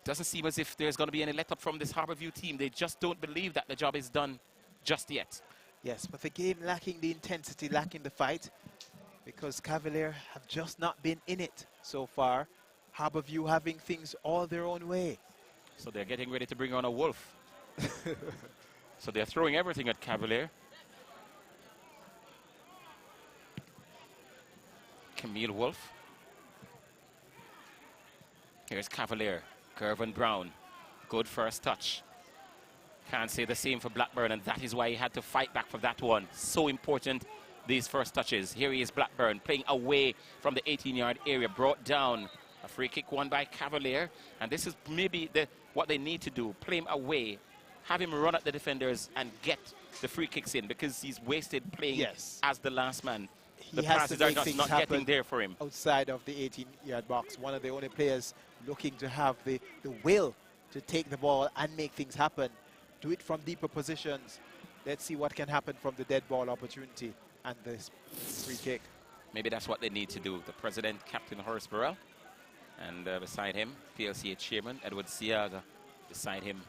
Doesn't seem as if there's going to be any let up from this Harbour View team. They just don't believe that the job is done just yet.
Yes, but the game lacking the intensity, lacking the fight, because Cavalier have just not been in it so far. Harbour View having things all their own way.
So they're getting ready to bring on a Wolf. So they're throwing everything at Cavalier. Camille Wolf. Here's Cavalier. Gervin Brown. Good first touch. Can't say the same for Blackburn, and that is why he had to fight back for that one. So important, these first touches. Here he is, Blackburn, playing away from the 18-yard area. Brought down. A free kick won by Cavalier. And this is maybe what they need to do. Play him away. Have him run at the defenders and get the free kicks in, because he's wasted playing as the last man. The passes are not getting there for him.
Outside of the 18-yard box, one of the only players looking to have the will to take the ball and make things happen. Do it from deeper positions. Let's see what can happen from the dead ball opportunity and this free kick.
Maybe that's what they need to do. The president, Captain Horace Burrell, and beside him, PLCA chairman Edward Siaga. Beside him,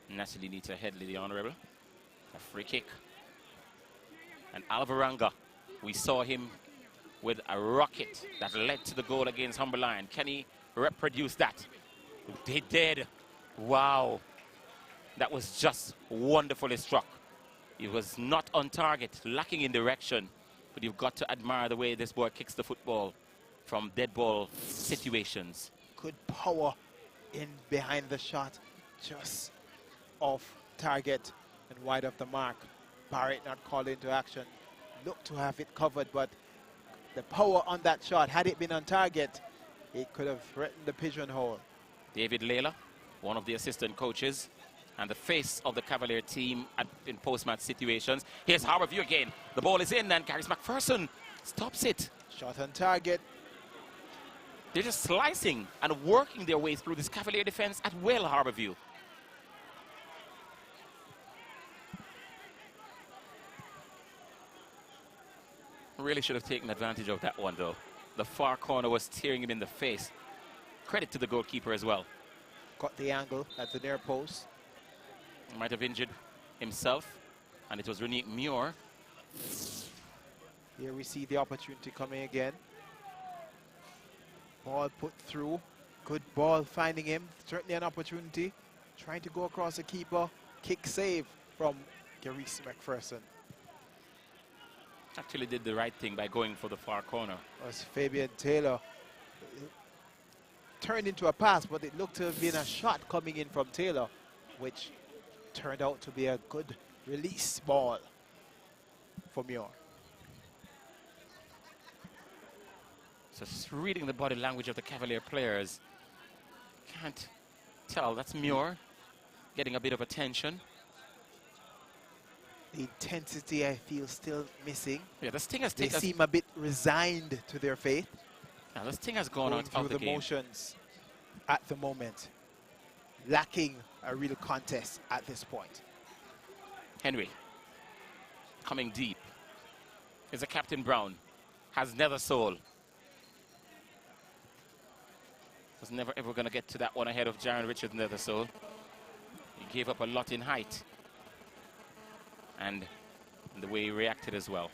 Natalie Nita Headley, the Honorable. A free kick. And Alvaranga, we saw him with a rocket that led to the goal against Humberline. Can he reproduce that? He did. Wow. that was just wonderfully struck. It was not on target, lacking in direction. But you've got to admire the way this boy kicks the football from dead ball situations.
Good power in behind the shot, just off target and wide of the mark. Barrett not called into action. Looked to have it covered, but the power on that shot, had it been on target, it could have threatened the pigeonhole.
David Layla, one of the assistant coaches and the face of the Cavalier team in post-match situations. Here's Harbour View again. The ball is in and Gareth McPherson stops it.
Shot on target.
They're just slicing and working their way through this Cavalier defense at will, Harbour View. Really should have taken advantage of that one, though. The far corner was tearing him in the face. Credit to the goalkeeper as well.
Got the angle at the near post.
Might have injured himself, and it was Renique Muir.
Here we see the opportunity coming again. Ball put through. Good ball finding him. Certainly an opportunity. Trying to go across the keeper. Kick save from Gareth McPherson.
Actually did the right thing by going for the far corner.
Was Fabian Taylor. Turned into a pass, but it looked to have been a shot coming in from Taylor, which turned out to be a good release ball for Muir.
So just reading the body language of the Cavalier players, can't tell. That's Muir getting a bit of attention.
The intensity, I feel, still missing.
Yeah, this thing has
They
taken.
seem a bit resigned to their fate.
Now this thing has gone
Going
out
through
of the
the
game.
motions at the moment. Lacking a real contest at this point.
Henry coming deep. Is a Captain Brown. Has nether soul. Was never ever going to get to that one ahead of Jaron Richards' nether soul. He gave up a lot in height. And the way he reacted as well.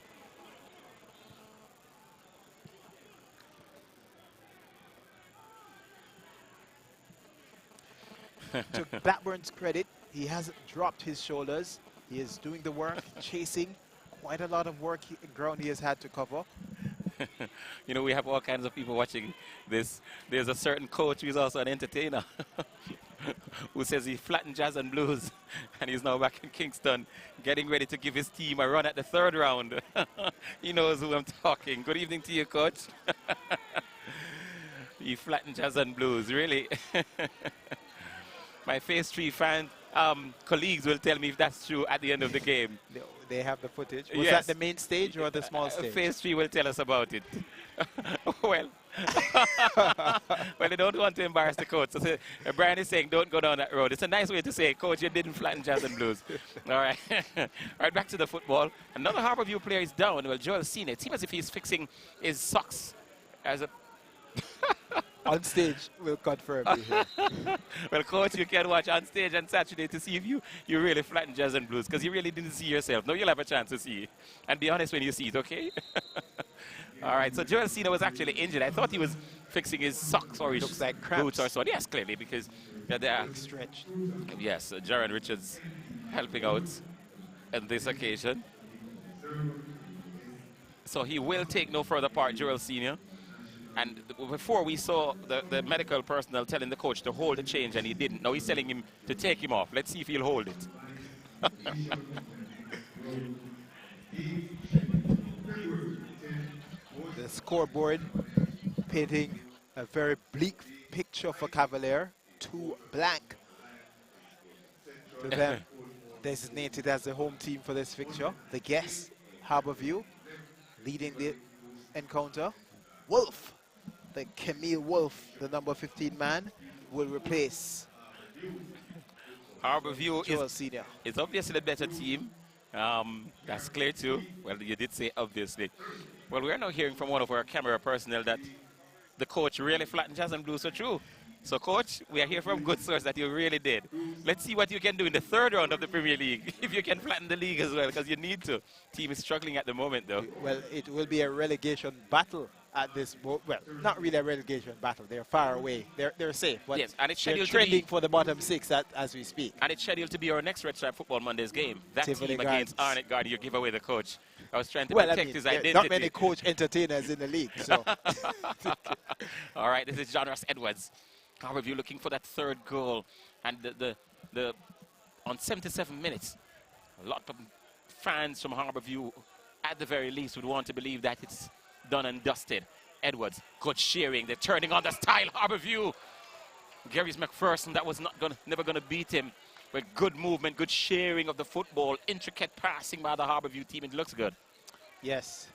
To Blackburn's credit, he hasn't dropped his shoulders. He is doing the work, chasing. Quite a lot of work ground he has had to cover.
You know, we have all kinds of people watching this. There's a certain coach who's also an entertainer who says he flattened jazz and blues, and he's now back in Kingston getting ready to give his team a run at the third round. He knows who I'm talking. Good evening to you, coach. He flattened jazz and blues, really. My Phase 3 fan colleagues will tell me if that's true at the end of the game.
They have the footage. Was
Yes.
that the main stage or the small stage?
Phase 3 will tell us about it. Well, well, they don't want to embarrass the coach. So Brian is saying, don't go down that road. It's a nice way to say, coach, you didn't flatten jazz and blues. All right. All right, back to the football. Another Harbour View player is down. Well, Joel Senior. It seems as if he's fixing his socks as a...
On stage, we'll confirm you here.
Well, coach, you can watch on stage on Saturday to see if you really flatten jazz and blues, because you really didn't see yourself. Now you'll have a chance to see it. And be honest when you see it, okay? All right, so Joel Cena was actually injured. I thought he was fixing his socks or his
Looks like
boots
cramps.
or so. Yes, clearly, because they are...
Stretched.
Yes, Jaron Richards helping out on this occasion. So he will take no further part, Joel Senior. And before we saw the medical personnel telling the coach to hold the change, and he didn't. Now he's telling him to take him off. Let's see if he'll hold it.
The scoreboard painting a very bleak picture for Cavalier. 2 blank to them. Designated as the home team for this fixture. The guests, Harbour View, leading the encounter. Wolf, the Camille Wolf, the number 15 man, will replace
Harbour View
Joel Senior.
is obviously the better team. That's clear too. Well, you did say obviously. Well, we're now hearing from one of our camera personnel that the coach really flattened jazz and blues. So true. So, coach, we are here from good source that you really did. Let's see what you can do in the third round of the Premier League, if you can flatten the league as well, because you need to. Team is struggling at the moment, though.
Well, it will be a relegation battle at this, well, not really a relegation battle. They're far away. They're safe. But
yes, and it's
they're
scheduled
trending
to be
for the bottom 6 as we speak.
And it's scheduled to be our next Red Stripe Football Mondays game. That
Tivoli
team against
Gardens.
Arnett Gardner, you give away the coach. I was trying to
Well, I
protect
mean,
his
there are
identity.
not many coach entertainers in the league. So
All right, this is John Ross Edwards. Harbour View looking for that third goal. And the on 77 minutes, a lot of fans from Harbour View, at the very least, would want to believe that it's done and dusted. Edwards, good shearing. They're turning on the style, Harbour View. Gary's McPherson, that was never going to beat him. But good movement, good sharing of the football, intricate passing by the Harbour View team. It looks good.
yes,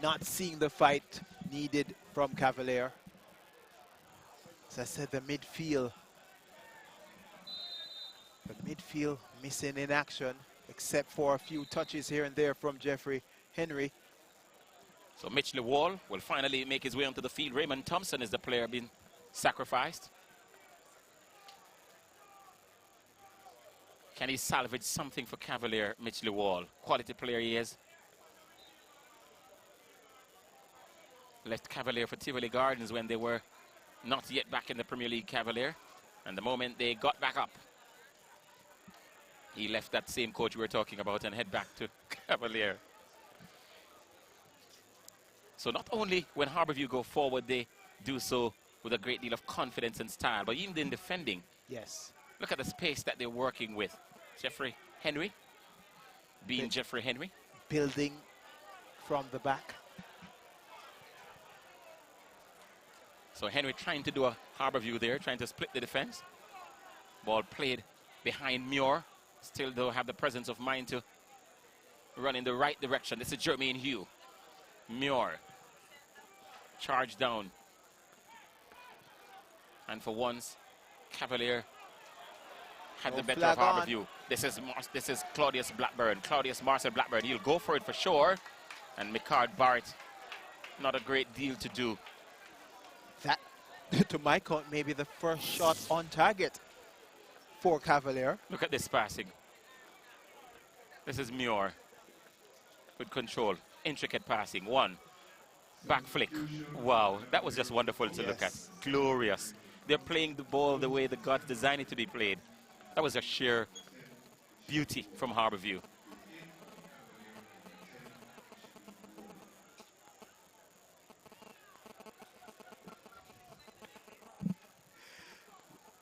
not seeing the fight needed from Cavalier. As I said, the midfield missing in action, except for a few touches here and there from Jeffrey Henry.
So Mitch Lewall will finally make his way onto the field. Raymond Thompson is the player being sacrificed. Can he salvage something for Cavalier, Mitch Lewall? Quality player he is. Left Cavalier for Tivoli Gardens when they were not yet back in the Premier League, Cavalier. And the moment they got back up, he left that same coach we were talking about and head back to Cavalier. So not only when Harbour View go forward, they do so with a great deal of confidence and style, but even in defending.
Yes.
Look at the space that they're working with. Jeffrey Henry, being Jeffrey Henry.
Building from the back.
So Henry trying to do a Harbour View there, trying to split the defense. Ball played behind Muir. Still, though, have the presence of mind to run in the right direction. This is Jermaine Hugh. Muir. Charge down. And for once, Cavalier had the better of Harbour View. This is Claudius Blackburn. Claudius Marcel Blackburn. He'll go for it for sure. And Micard Barrett, not a great deal to do.
That, to my count, maybe the first shot on target for Cavalier.
Look at this passing. This is Muir. Good control. Intricate passing. One. Back flick. Wow. That was just wonderful to look at. Glorious. They're playing the ball the way the gods designed it to be played. That was a sheer beauty from Harbour View.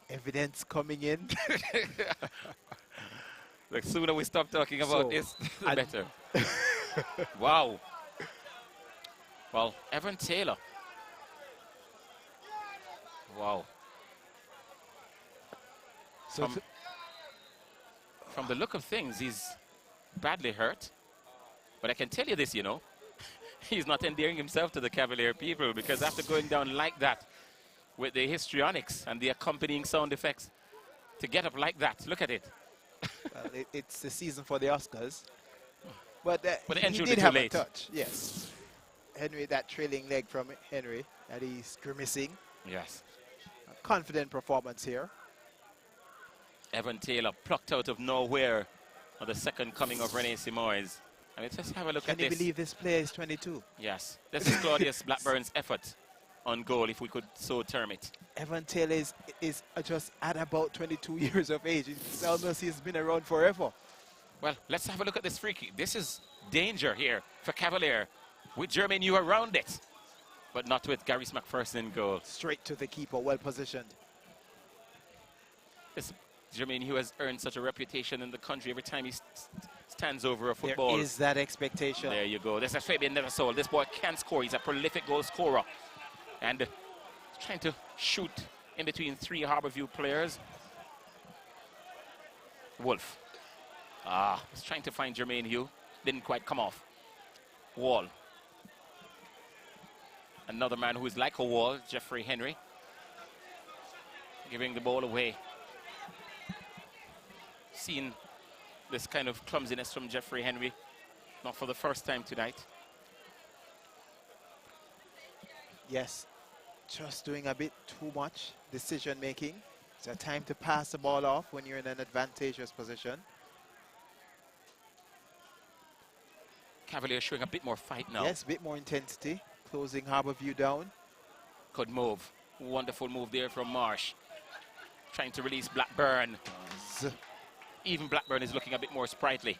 Evidence coming in.
The sooner we stop talking about this, the better. Wow. Well, Evan Taylor. Wow.
So
from the look of things, he's badly hurt. But I can tell you this, you know, he's not endearing himself to the Cavalier people, because after going down like that with the histrionics and the accompanying sound effects, to get up like that, look at it.
Well, it's the season for the Oscars. But
the
he did have a touch, yes. Henry, that trailing leg from Henry that he's grimacing.
Yes.
A confident performance here.
Evan Taylor plucked out of nowhere on the second coming of Rene Simoes. I mean, just have a look at this.
Can you believe this player is 22?
Yes. This is Claudius Blackburn's effort on goal, if we could so term it.
Evan Taylor is just at about 22 years of age. It's almost he's been around forever.
Well, let's have a look at this free kick. This is danger here for Cavalier, with Jermaine Hugh around it, but not with Gareth McPherson in goal.
Straight to the keeper, well positioned.
This Jermaine Hugh has earned such a reputation in the country every time he stands over a football.
There is that expectation.
There you go. This is Fabian Neversole. This boy can score. He's a prolific goal scorer. And trying to shoot in between three Harbour View players. Wolf. Was trying to find Jermaine Hugh. Didn't quite come off. Wall. Another man who is like a wall, Jeffrey Henry. Giving the ball away. Seen this kind of clumsiness from Jeffrey Henry. Not for the first time tonight.
Yes, just doing a bit too much decision making. It's a time to pass the ball off when you're in an advantageous position.
Cavalier showing a bit more fight now.
Yes, a bit more intensity. Closing Harbour View down.
Good move. Wonderful move there from Marsh. Trying to release Blackburn. Even Blackburn is looking a bit more sprightly.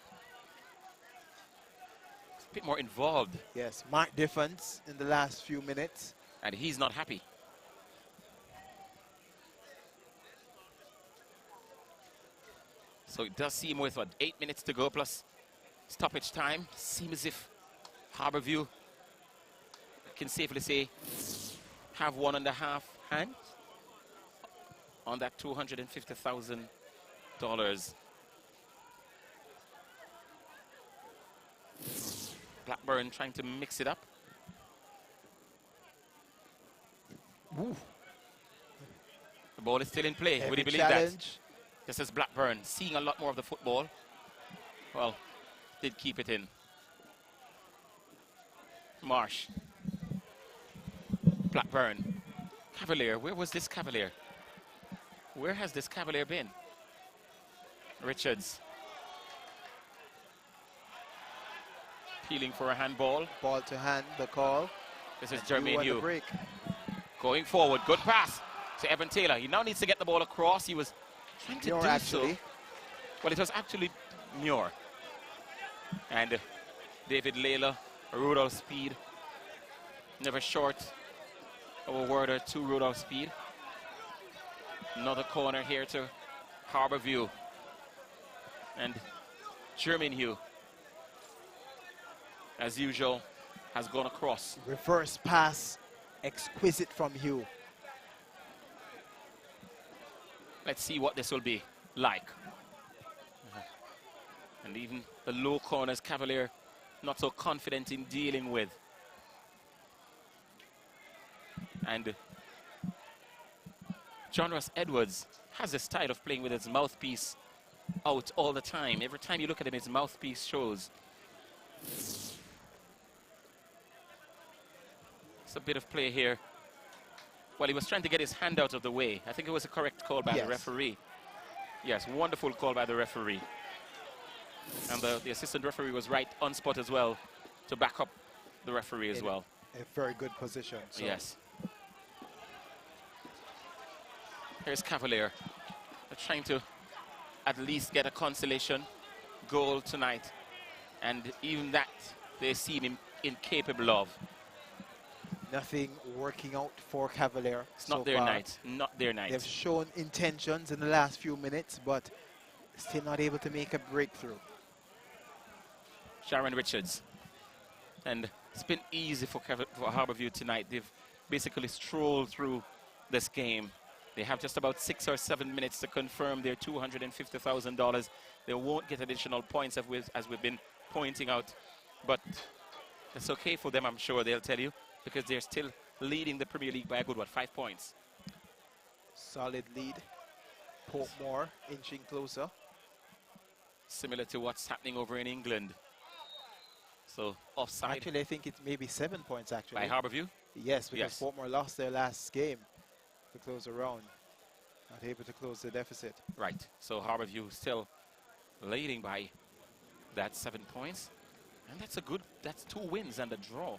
A bit more involved.
Yes, marked difference in the last few minutes.
And he's not happy. So it does seem with, what, 8 minutes to go plus stoppage time. Seems as if Harbour View, I can safely say, have 1.5 hands on that $250,000. Blackburn trying to mix it up. Ooh. The ball is still in play. Would you believe that? This is Blackburn seeing a lot more of the football. Well, did keep it in. Marsh. Blackburn. Cavalier. Where was this Cavalier? Where has this Cavalier been? Richards. Peeling for a handball.
Ball to hand, the call.
This is Jermaine Hugh.
Break.
Going forward. Good pass to Evan Taylor. He now needs to get the ball across. He was trying to do so. Well, it was actually Muir. And David Layla, Rudolph Speed. Never short of a word or two, Rudolph Speed. Another corner here to Harbour View. And Jermaine Hugh, as usual, has gone across.
Reverse pass, exquisite from Hugh.
Let's see what this will be like. And even the low corners, Cavalier not so confident in dealing with. And John Ross Edwards has a style of playing with his mouthpiece out all the time. Every time you look at him, his mouthpiece shows. It's a bit of play here. Well, he was trying to get his hand out of the way. I think it was a correct call by the referee. Yes, wonderful call by the referee. And the assistant referee was right on spot as well to back up the referee as well.
A very good position. So.
Yes. Here's Cavalier. They're trying to at least get a consolation goal tonight. And even that, they seem incapable of.
Nothing working out for Cavalier.
It's not their night. Not their night.
They've shown intentions in the last few minutes, but still not able to make a breakthrough.
Sharon Richards. And it's been easy for Harbour View tonight. They've basically strolled through this game. They have just about 6 or 7 minutes to confirm their $250,000. They won't get additional points as we've been pointing out. But it's okay for them, I'm sure they'll tell you, because they're still leading the Premier League by a good, 5 points.
Solid lead. Portmore inching closer.
Similar to what's happening over in England. So, offside.
Actually, I think it's maybe 7 points, actually.
By Harbour View?
Yes, because Portmore lost their last game to close the round. Not able to close the deficit.
Right. So, Harbour View still leading by that 7 points. And that's that's 2 wins and a draw.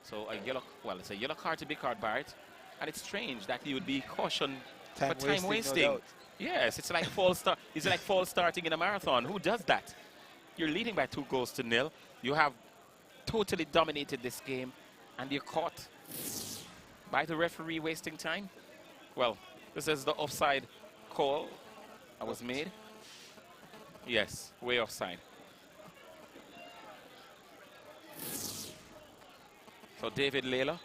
So it's a yellow card to Big Card Barrett, and it's strange that he would be cautioned for time wasting. No, yes, it's like it's like false starting in a marathon. Who does that? You're leading by 2-0. You have totally dominated this game, and you're caught by the referee wasting time. Well, this is the offside call that was made. Yes, way offside. So David Layla,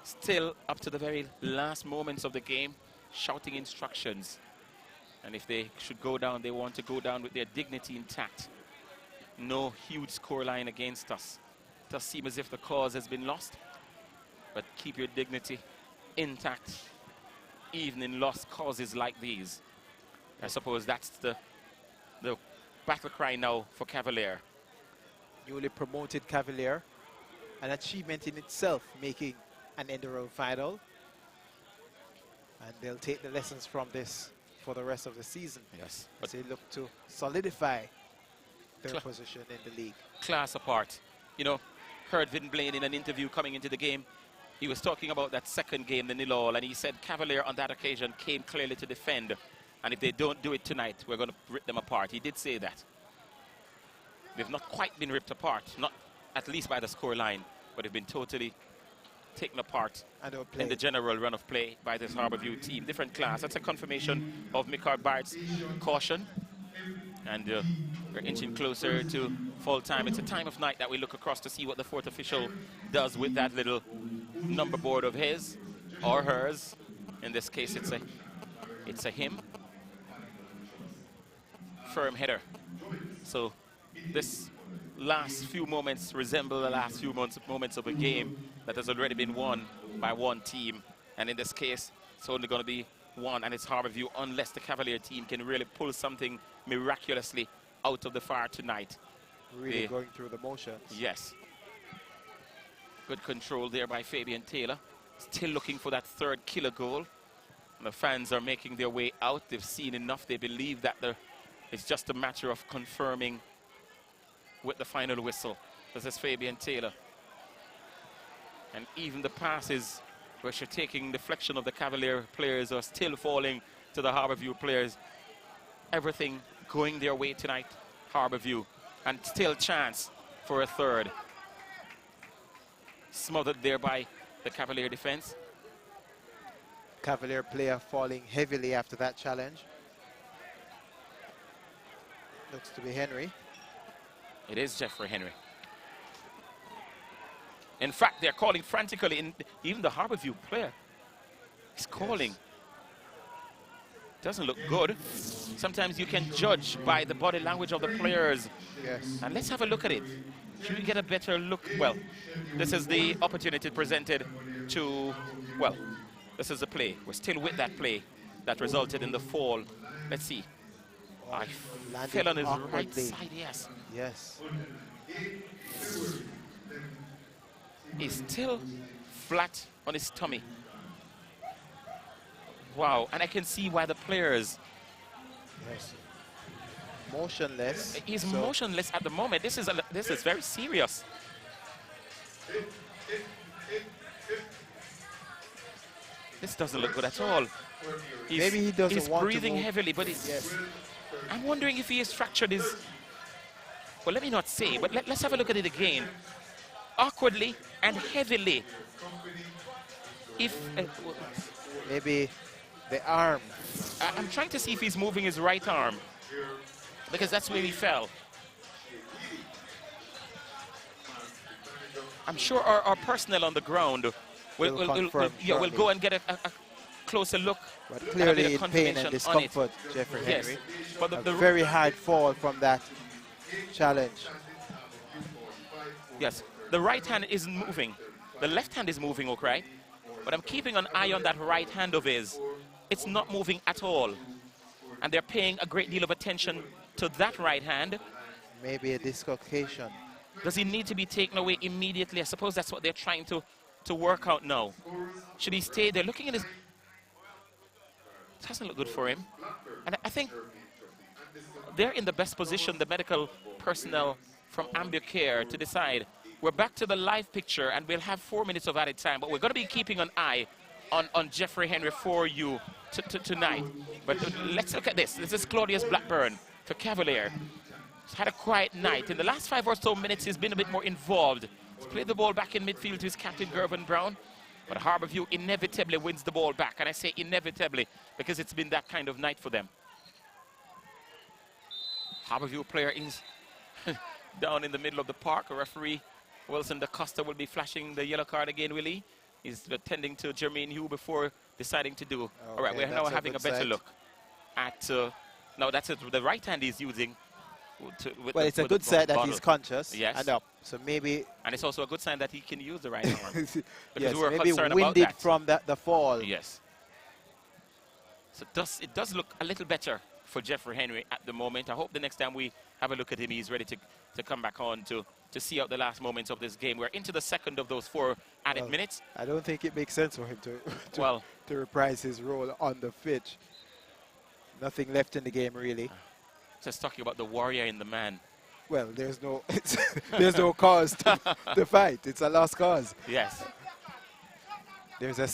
still up to the very last moments of the game, shouting instructions. And if they should go down, they want to go down with their dignity intact. No huge scoreline against us. It does seem as if the cause has been lost, but keep your dignity intact, even in lost causes like these. I suppose that's the battle cry now for Cavalier.
Newly promoted Cavalier. An achievement in itself, making an end-of-road final. And they'll take the lessons from this for the rest of the season.
Yes.
As they look to solidify their position in the league.
Class apart. You know, heard Vin Blaine in an interview coming into the game. He was talking about that second game, the 0-0, and he said Cavalier on that occasion came clearly to defend. And if they don't do it tonight, we're going to rip them apart. He did say that. They've not quite been ripped apart, not at least by the score line, but they've been totally taken apart in the general run of play by this Harbour View team. Different class. That's a confirmation of Micard Bart's caution. And we're inching closer to full time. It's a time of night that we look across to see what the fourth official does with that little number board of his or hers. In this case, it's a him. Firm header. So this last few moments resemble the last few moments of a game that has already been won by one team. And in this case, it's only going to be one, and it's Harbour View, unless the Cavalier team can really pull something miraculously out of the fire tonight.
Really going through the motions.
Yes. Good control there by Fabian Taylor. Still looking for that third killer goal. And the fans are making their way out. They've seen enough. They believe that it's just a matter of confirming with the final whistle. This is Fabian Taylor. And even the passes, which are taking deflection of the Cavalier players, are still falling to the Harbour View players. Everything going their way tonight, Harbour View. And still chance for a third. Smothered there by the Cavalier defense.
Cavalier player falling heavily after that challenge. Looks to be Henry.
It is Jeffrey Henry. In fact, they're calling frantically. Even the Harbour View player is calling. Yes. Doesn't look good. Sometimes you can judge by the body language of the players.
Yes.
And let's have a look at it. Should we get a better look? Well, this is the opportunity presented to, well, this is the play. We're still with that play that resulted in the fall. Let's see. I fell on his right side, yes.
Yes.
He's still flat on his tummy. Wow, and I can see why the players...
Yes. Motionless.
He's motionless at the moment. This is very serious. This doesn't look good at all.
Maybe he doesn't want to
He's breathing heavily, but I'm wondering if he has fractured his... Well, let me not say, but let's have a look at it again. Awkwardly and heavily. If...
maybe the arm.
I'm trying to see if he's moving his right arm, because that's where he fell. I'm sure our personnel on the ground will go and get a closer look.
But clearly in pain and discomfort, Jeffrey Henry.
Yes. But
a very hard fall from that challenge.
Yes, the right hand isn't moving. The left hand is moving, okay? But I'm keeping an eye on that right hand of his. It's not moving at all. And they're paying a great deal of attention to that right hand.
Maybe a dislocation.
Does he need to be taken away immediately? I suppose that's what they're trying to work out now. Should he stay there? Looking at his... It doesn't look good for him. And I think they're in the best position, the medical personnel from Ambucare, to decide. We're back to the live picture, and we'll have 4 minutes of added time. But we're going to be keeping an eye on Jeffrey Henry for you tonight. But let's look at this. This is Claudius Blackburn for Cavalier. He's had a quiet night. In the last 5 or so minutes, he's been a bit more involved. He's played the ball back in midfield to his captain, Gervin Brown. But Harbour View inevitably wins the ball back. And I say inevitably because it's been that kind of night for them. Harbour View player is down in the middle of the park. A referee, Wilson DaCosta, will be flashing the yellow card again, will he? He's attending to Jermaine Hugh before deciding to do. Okay, all right, we're now having a better look at... now, that's it. The right hand he's using.
Well, it's a good sign that he's conscious and up. So maybe...
And it's also a good sign that he can use the right arm. Because
yes,
we were
maybe
concerned
winded
about that.
From the fall.
Yes. So it does look a little better for Jeffrey Henry at the moment. I hope the next time we have a look at him, he's ready to come back on to see out the last moments of this game. We're into the second of those 4 added minutes.
I don't think it makes sense for him to
well,
to reprise his role on the pitch. Nothing left in the game, really.
Just talking about the warrior in the man.
Well, there's no there's no cause to fight. It's a lost cause.
Yes.
There's a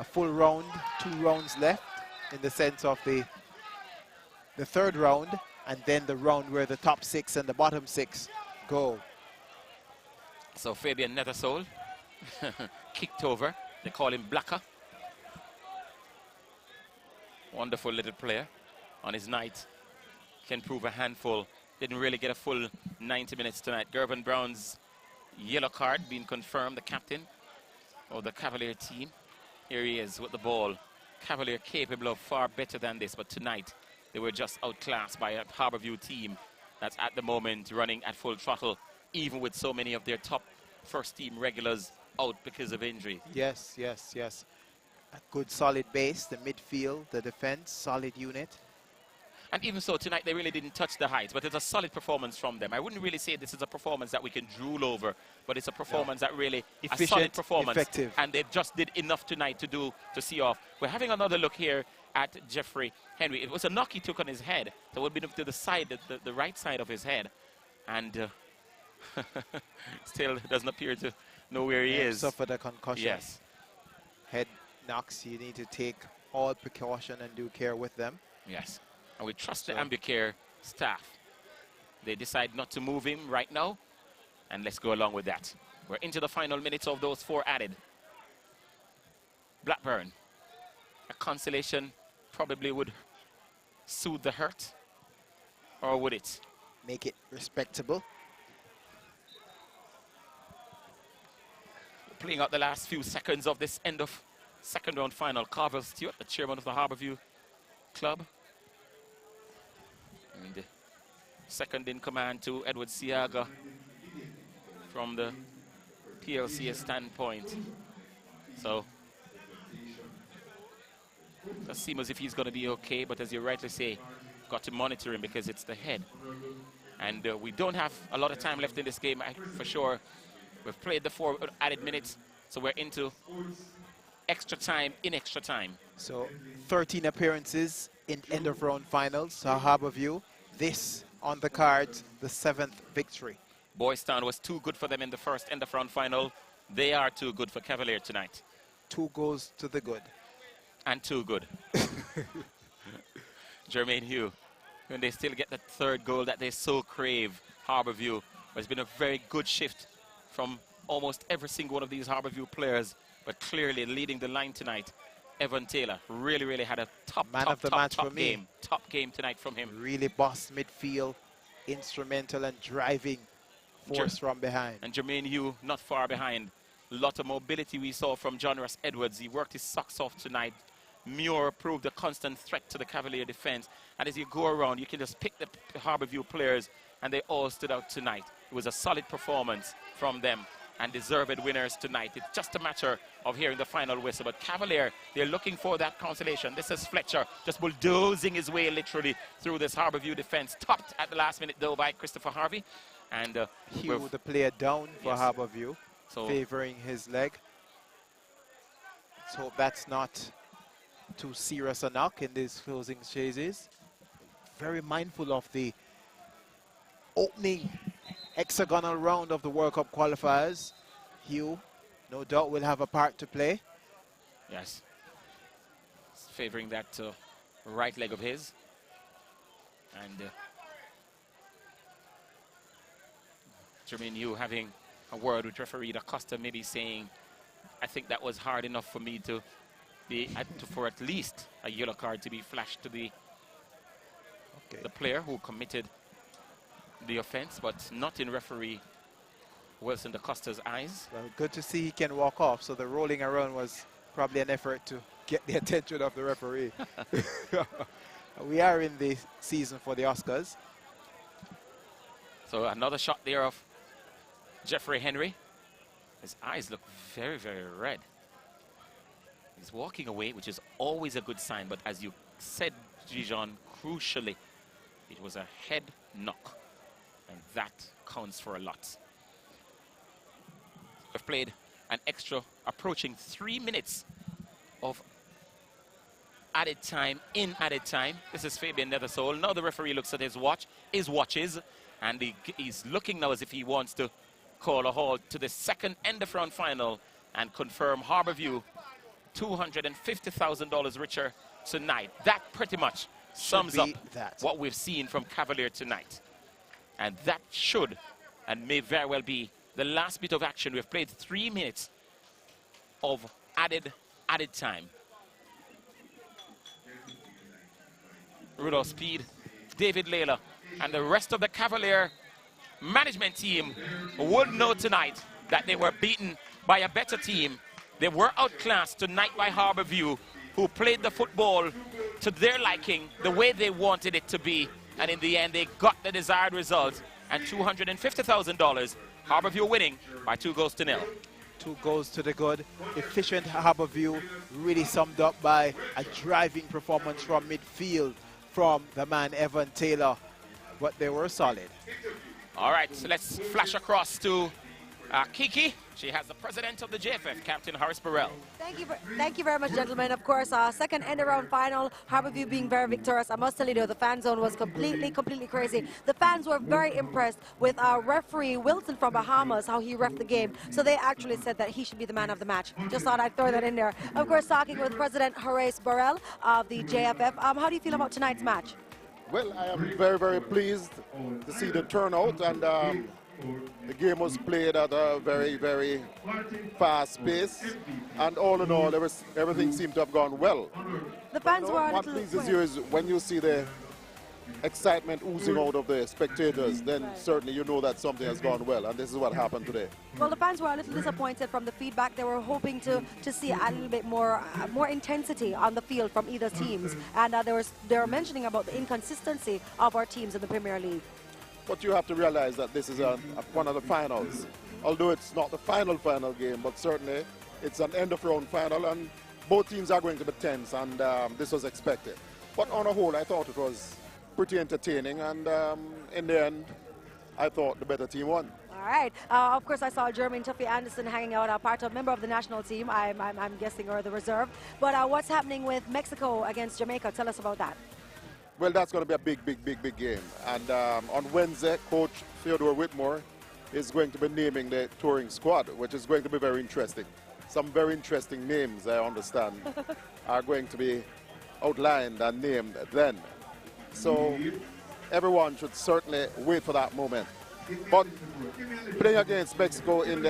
full round, 2 rounds left in the sense of the third round, and then the round where the top 6 and the bottom 6 go.
So Fabian Nethersole kicked over. They call him Blacker. Wonderful little player on his night. Can prove a handful. Didn't really get a full 90 minutes tonight. Gervin Brown's yellow card being confirmed, the captain of the Cavalier team. Here he is with the ball. Cavalier capable of far better than this, but tonight they were just outclassed by a Harbour View team that's at the moment running at full throttle, even with so many of their top first team regulars out because of injury.
Yes, yes, yes. A good solid base, the midfield, the defense, solid unit.
And even so, tonight they really didn't touch the heights, but it's a solid performance from them. I wouldn't really say this is a performance that we can drool over, but it's a performance that really,
efficient,
a solid performance.
Effective.
And they just did enough tonight to see off. We're having another look here at Jeffrey Henry. It was a knock he took on his head. So it would be to the side, the right side of his head. And still doesn't appear to know where he is.
Suffered a concussion.
Yes.
Head knocks, you need to take all precaution and due care with them.
Yes. And we trust the AmbuCare staff. They decide not to move him right now, and let's go along with that. We're into the final minutes of those 4 added. Blackburn, a consolation probably would soothe the hurt, or would it?
Make it respectable.
Playing out the last few seconds of this end of second round final. Carvel Stewart, the chairman of the Harbour View Club. And second in command to Edward Siaga from the PLCS standpoint. So it seems as if he's going to be okay, but as you rightly say, got to monitor him because it's the head. And we don't have a lot of time left in this game, for sure. We've played the 4 added minutes, so we're into extra time in extra time.
So 13 appearances in end of round finals, Harbour View. This on the cards, the 7th victory.
Boys Town was too good for them in the first end of round final. They are too good for Cavalier tonight. 2
goes to the good.
And too good. Jermaine Hugh, when they still get that 3rd goal that they so crave, Harbour View. It's been a very good shift from almost every single one of these Harbour View players, but clearly leading the line tonight, Evan Taylor really had a top game tonight from him.
Really bossed midfield, instrumental and driving force from behind.
And Jermaine Hugh not far behind. A lot of mobility we saw from John Ross Edwards. He worked his socks off tonight. Muir proved a constant threat to the Cavalier defense. And as you go around, you can just pick the Harbour View players, and they all stood out tonight. It was a solid performance from them, and deserved winners tonight. It's just a matter of hearing the final whistle. But Cavalier, they're looking for that consolation. This is Fletcher just bulldozing his way literally through this Harbour View defense. Topped at the last minute, though, by Christopher Harvey. And
Hugh, the player down for Harbour View,
so
favoring his leg. Let's hope that's not too serious a knock in these closing chases. Very mindful of the opening hexagonal round of the World Cup qualifiers. Hugh, no doubt, will have a part to play.
Yes. It's favoring that right leg of his. And Jermaine Hugh having a word with referee Acosta, maybe saying, I think that was hard enough for me to be, for at least a yellow card to be flashed to the player who committed the offense, but not in referee Wilson Acosta's eyes.
Well, good to see he can walk off, so the rolling around was probably an effort to get the attention of the referee. We are in the season for the Oscars.
So another shot there of Jeffrey Henry. His eyes look very red. He's walking away, which is always a good sign, but as you said, Gijon, crucially, it was a head knock, and that counts for a lot. We've played an extra approaching 3 minutes of added time in added time. This is Fabian Nethersole. Now the referee looks at his watches, and he's looking now as if he wants to call a halt to the second end of round final and confirm Harbour View $250,000 richer tonight. That pretty much sums up what we've seen from Cavalier tonight. And that should and may very well be the last bit of action. We've played 3 minutes of added time. Rudolph Speed, David Layla, and the rest of the Cavalier management team would know tonight that they were beaten by a better team. They were outclassed tonight by Harbour View, who played the football to their liking, the way they wanted it to be, and in the end they got the desired result, and $250,000, Harbour View winning by 2-0.
2 goals to the good. Efficient Harbour View, really summed up by a driving performance from midfield from the man Evan Taylor, but they were solid.
All right, so let's flash across to Kiki. She has the president of the JFF, Captain Horace Burrell.
Thank you very much, gentlemen. Of course, second end-around final, Harbour View being very victorious. I must tell you, the fan zone was completely crazy. The fans were very impressed with our referee, Wilson from Bahamas, how he reffed the game. So they actually said that he should be the man of the match. Just thought I'd throw that in there. Of course, talking with President Horace Burrell of the JFF. How do you feel about tonight's match?
Well, I am very pleased to see the turnout, and the game was played at a very fast pace, and all in all, everything seemed to have gone well.
The fans were a
what
little...
pleases you is when you see the excitement oozing out of the spectators, then certainly you know that something has gone well, and this is what happened today.
Well, the fans were a little disappointed from the feedback. They were hoping to see a little bit more intensity on the field from either teams, and they were mentioning about the inconsistency of our teams in the Premier League.
But you have to realize that this is one of the finals. Although it's not the final game, but certainly it's an end-of-round final, and both teams are going to be tense, and this was expected. But on a whole, I thought it was pretty entertaining, and in the end, I thought the better team won.
All right. Of course, I saw Jermaine Tuffy Anderson hanging out, a member of the national team, I'm guessing, or the reserve. But what's happening with Mexico against Jamaica? Tell us about that.
Well, that's going to be a big game. And on Wednesday, Coach Theodore Whitmore is going to be naming the touring squad, which is going to be very interesting. Some very interesting names, I understand, are going to be outlined and named then. So everyone should certainly wait for that moment. But playing against Mexico in the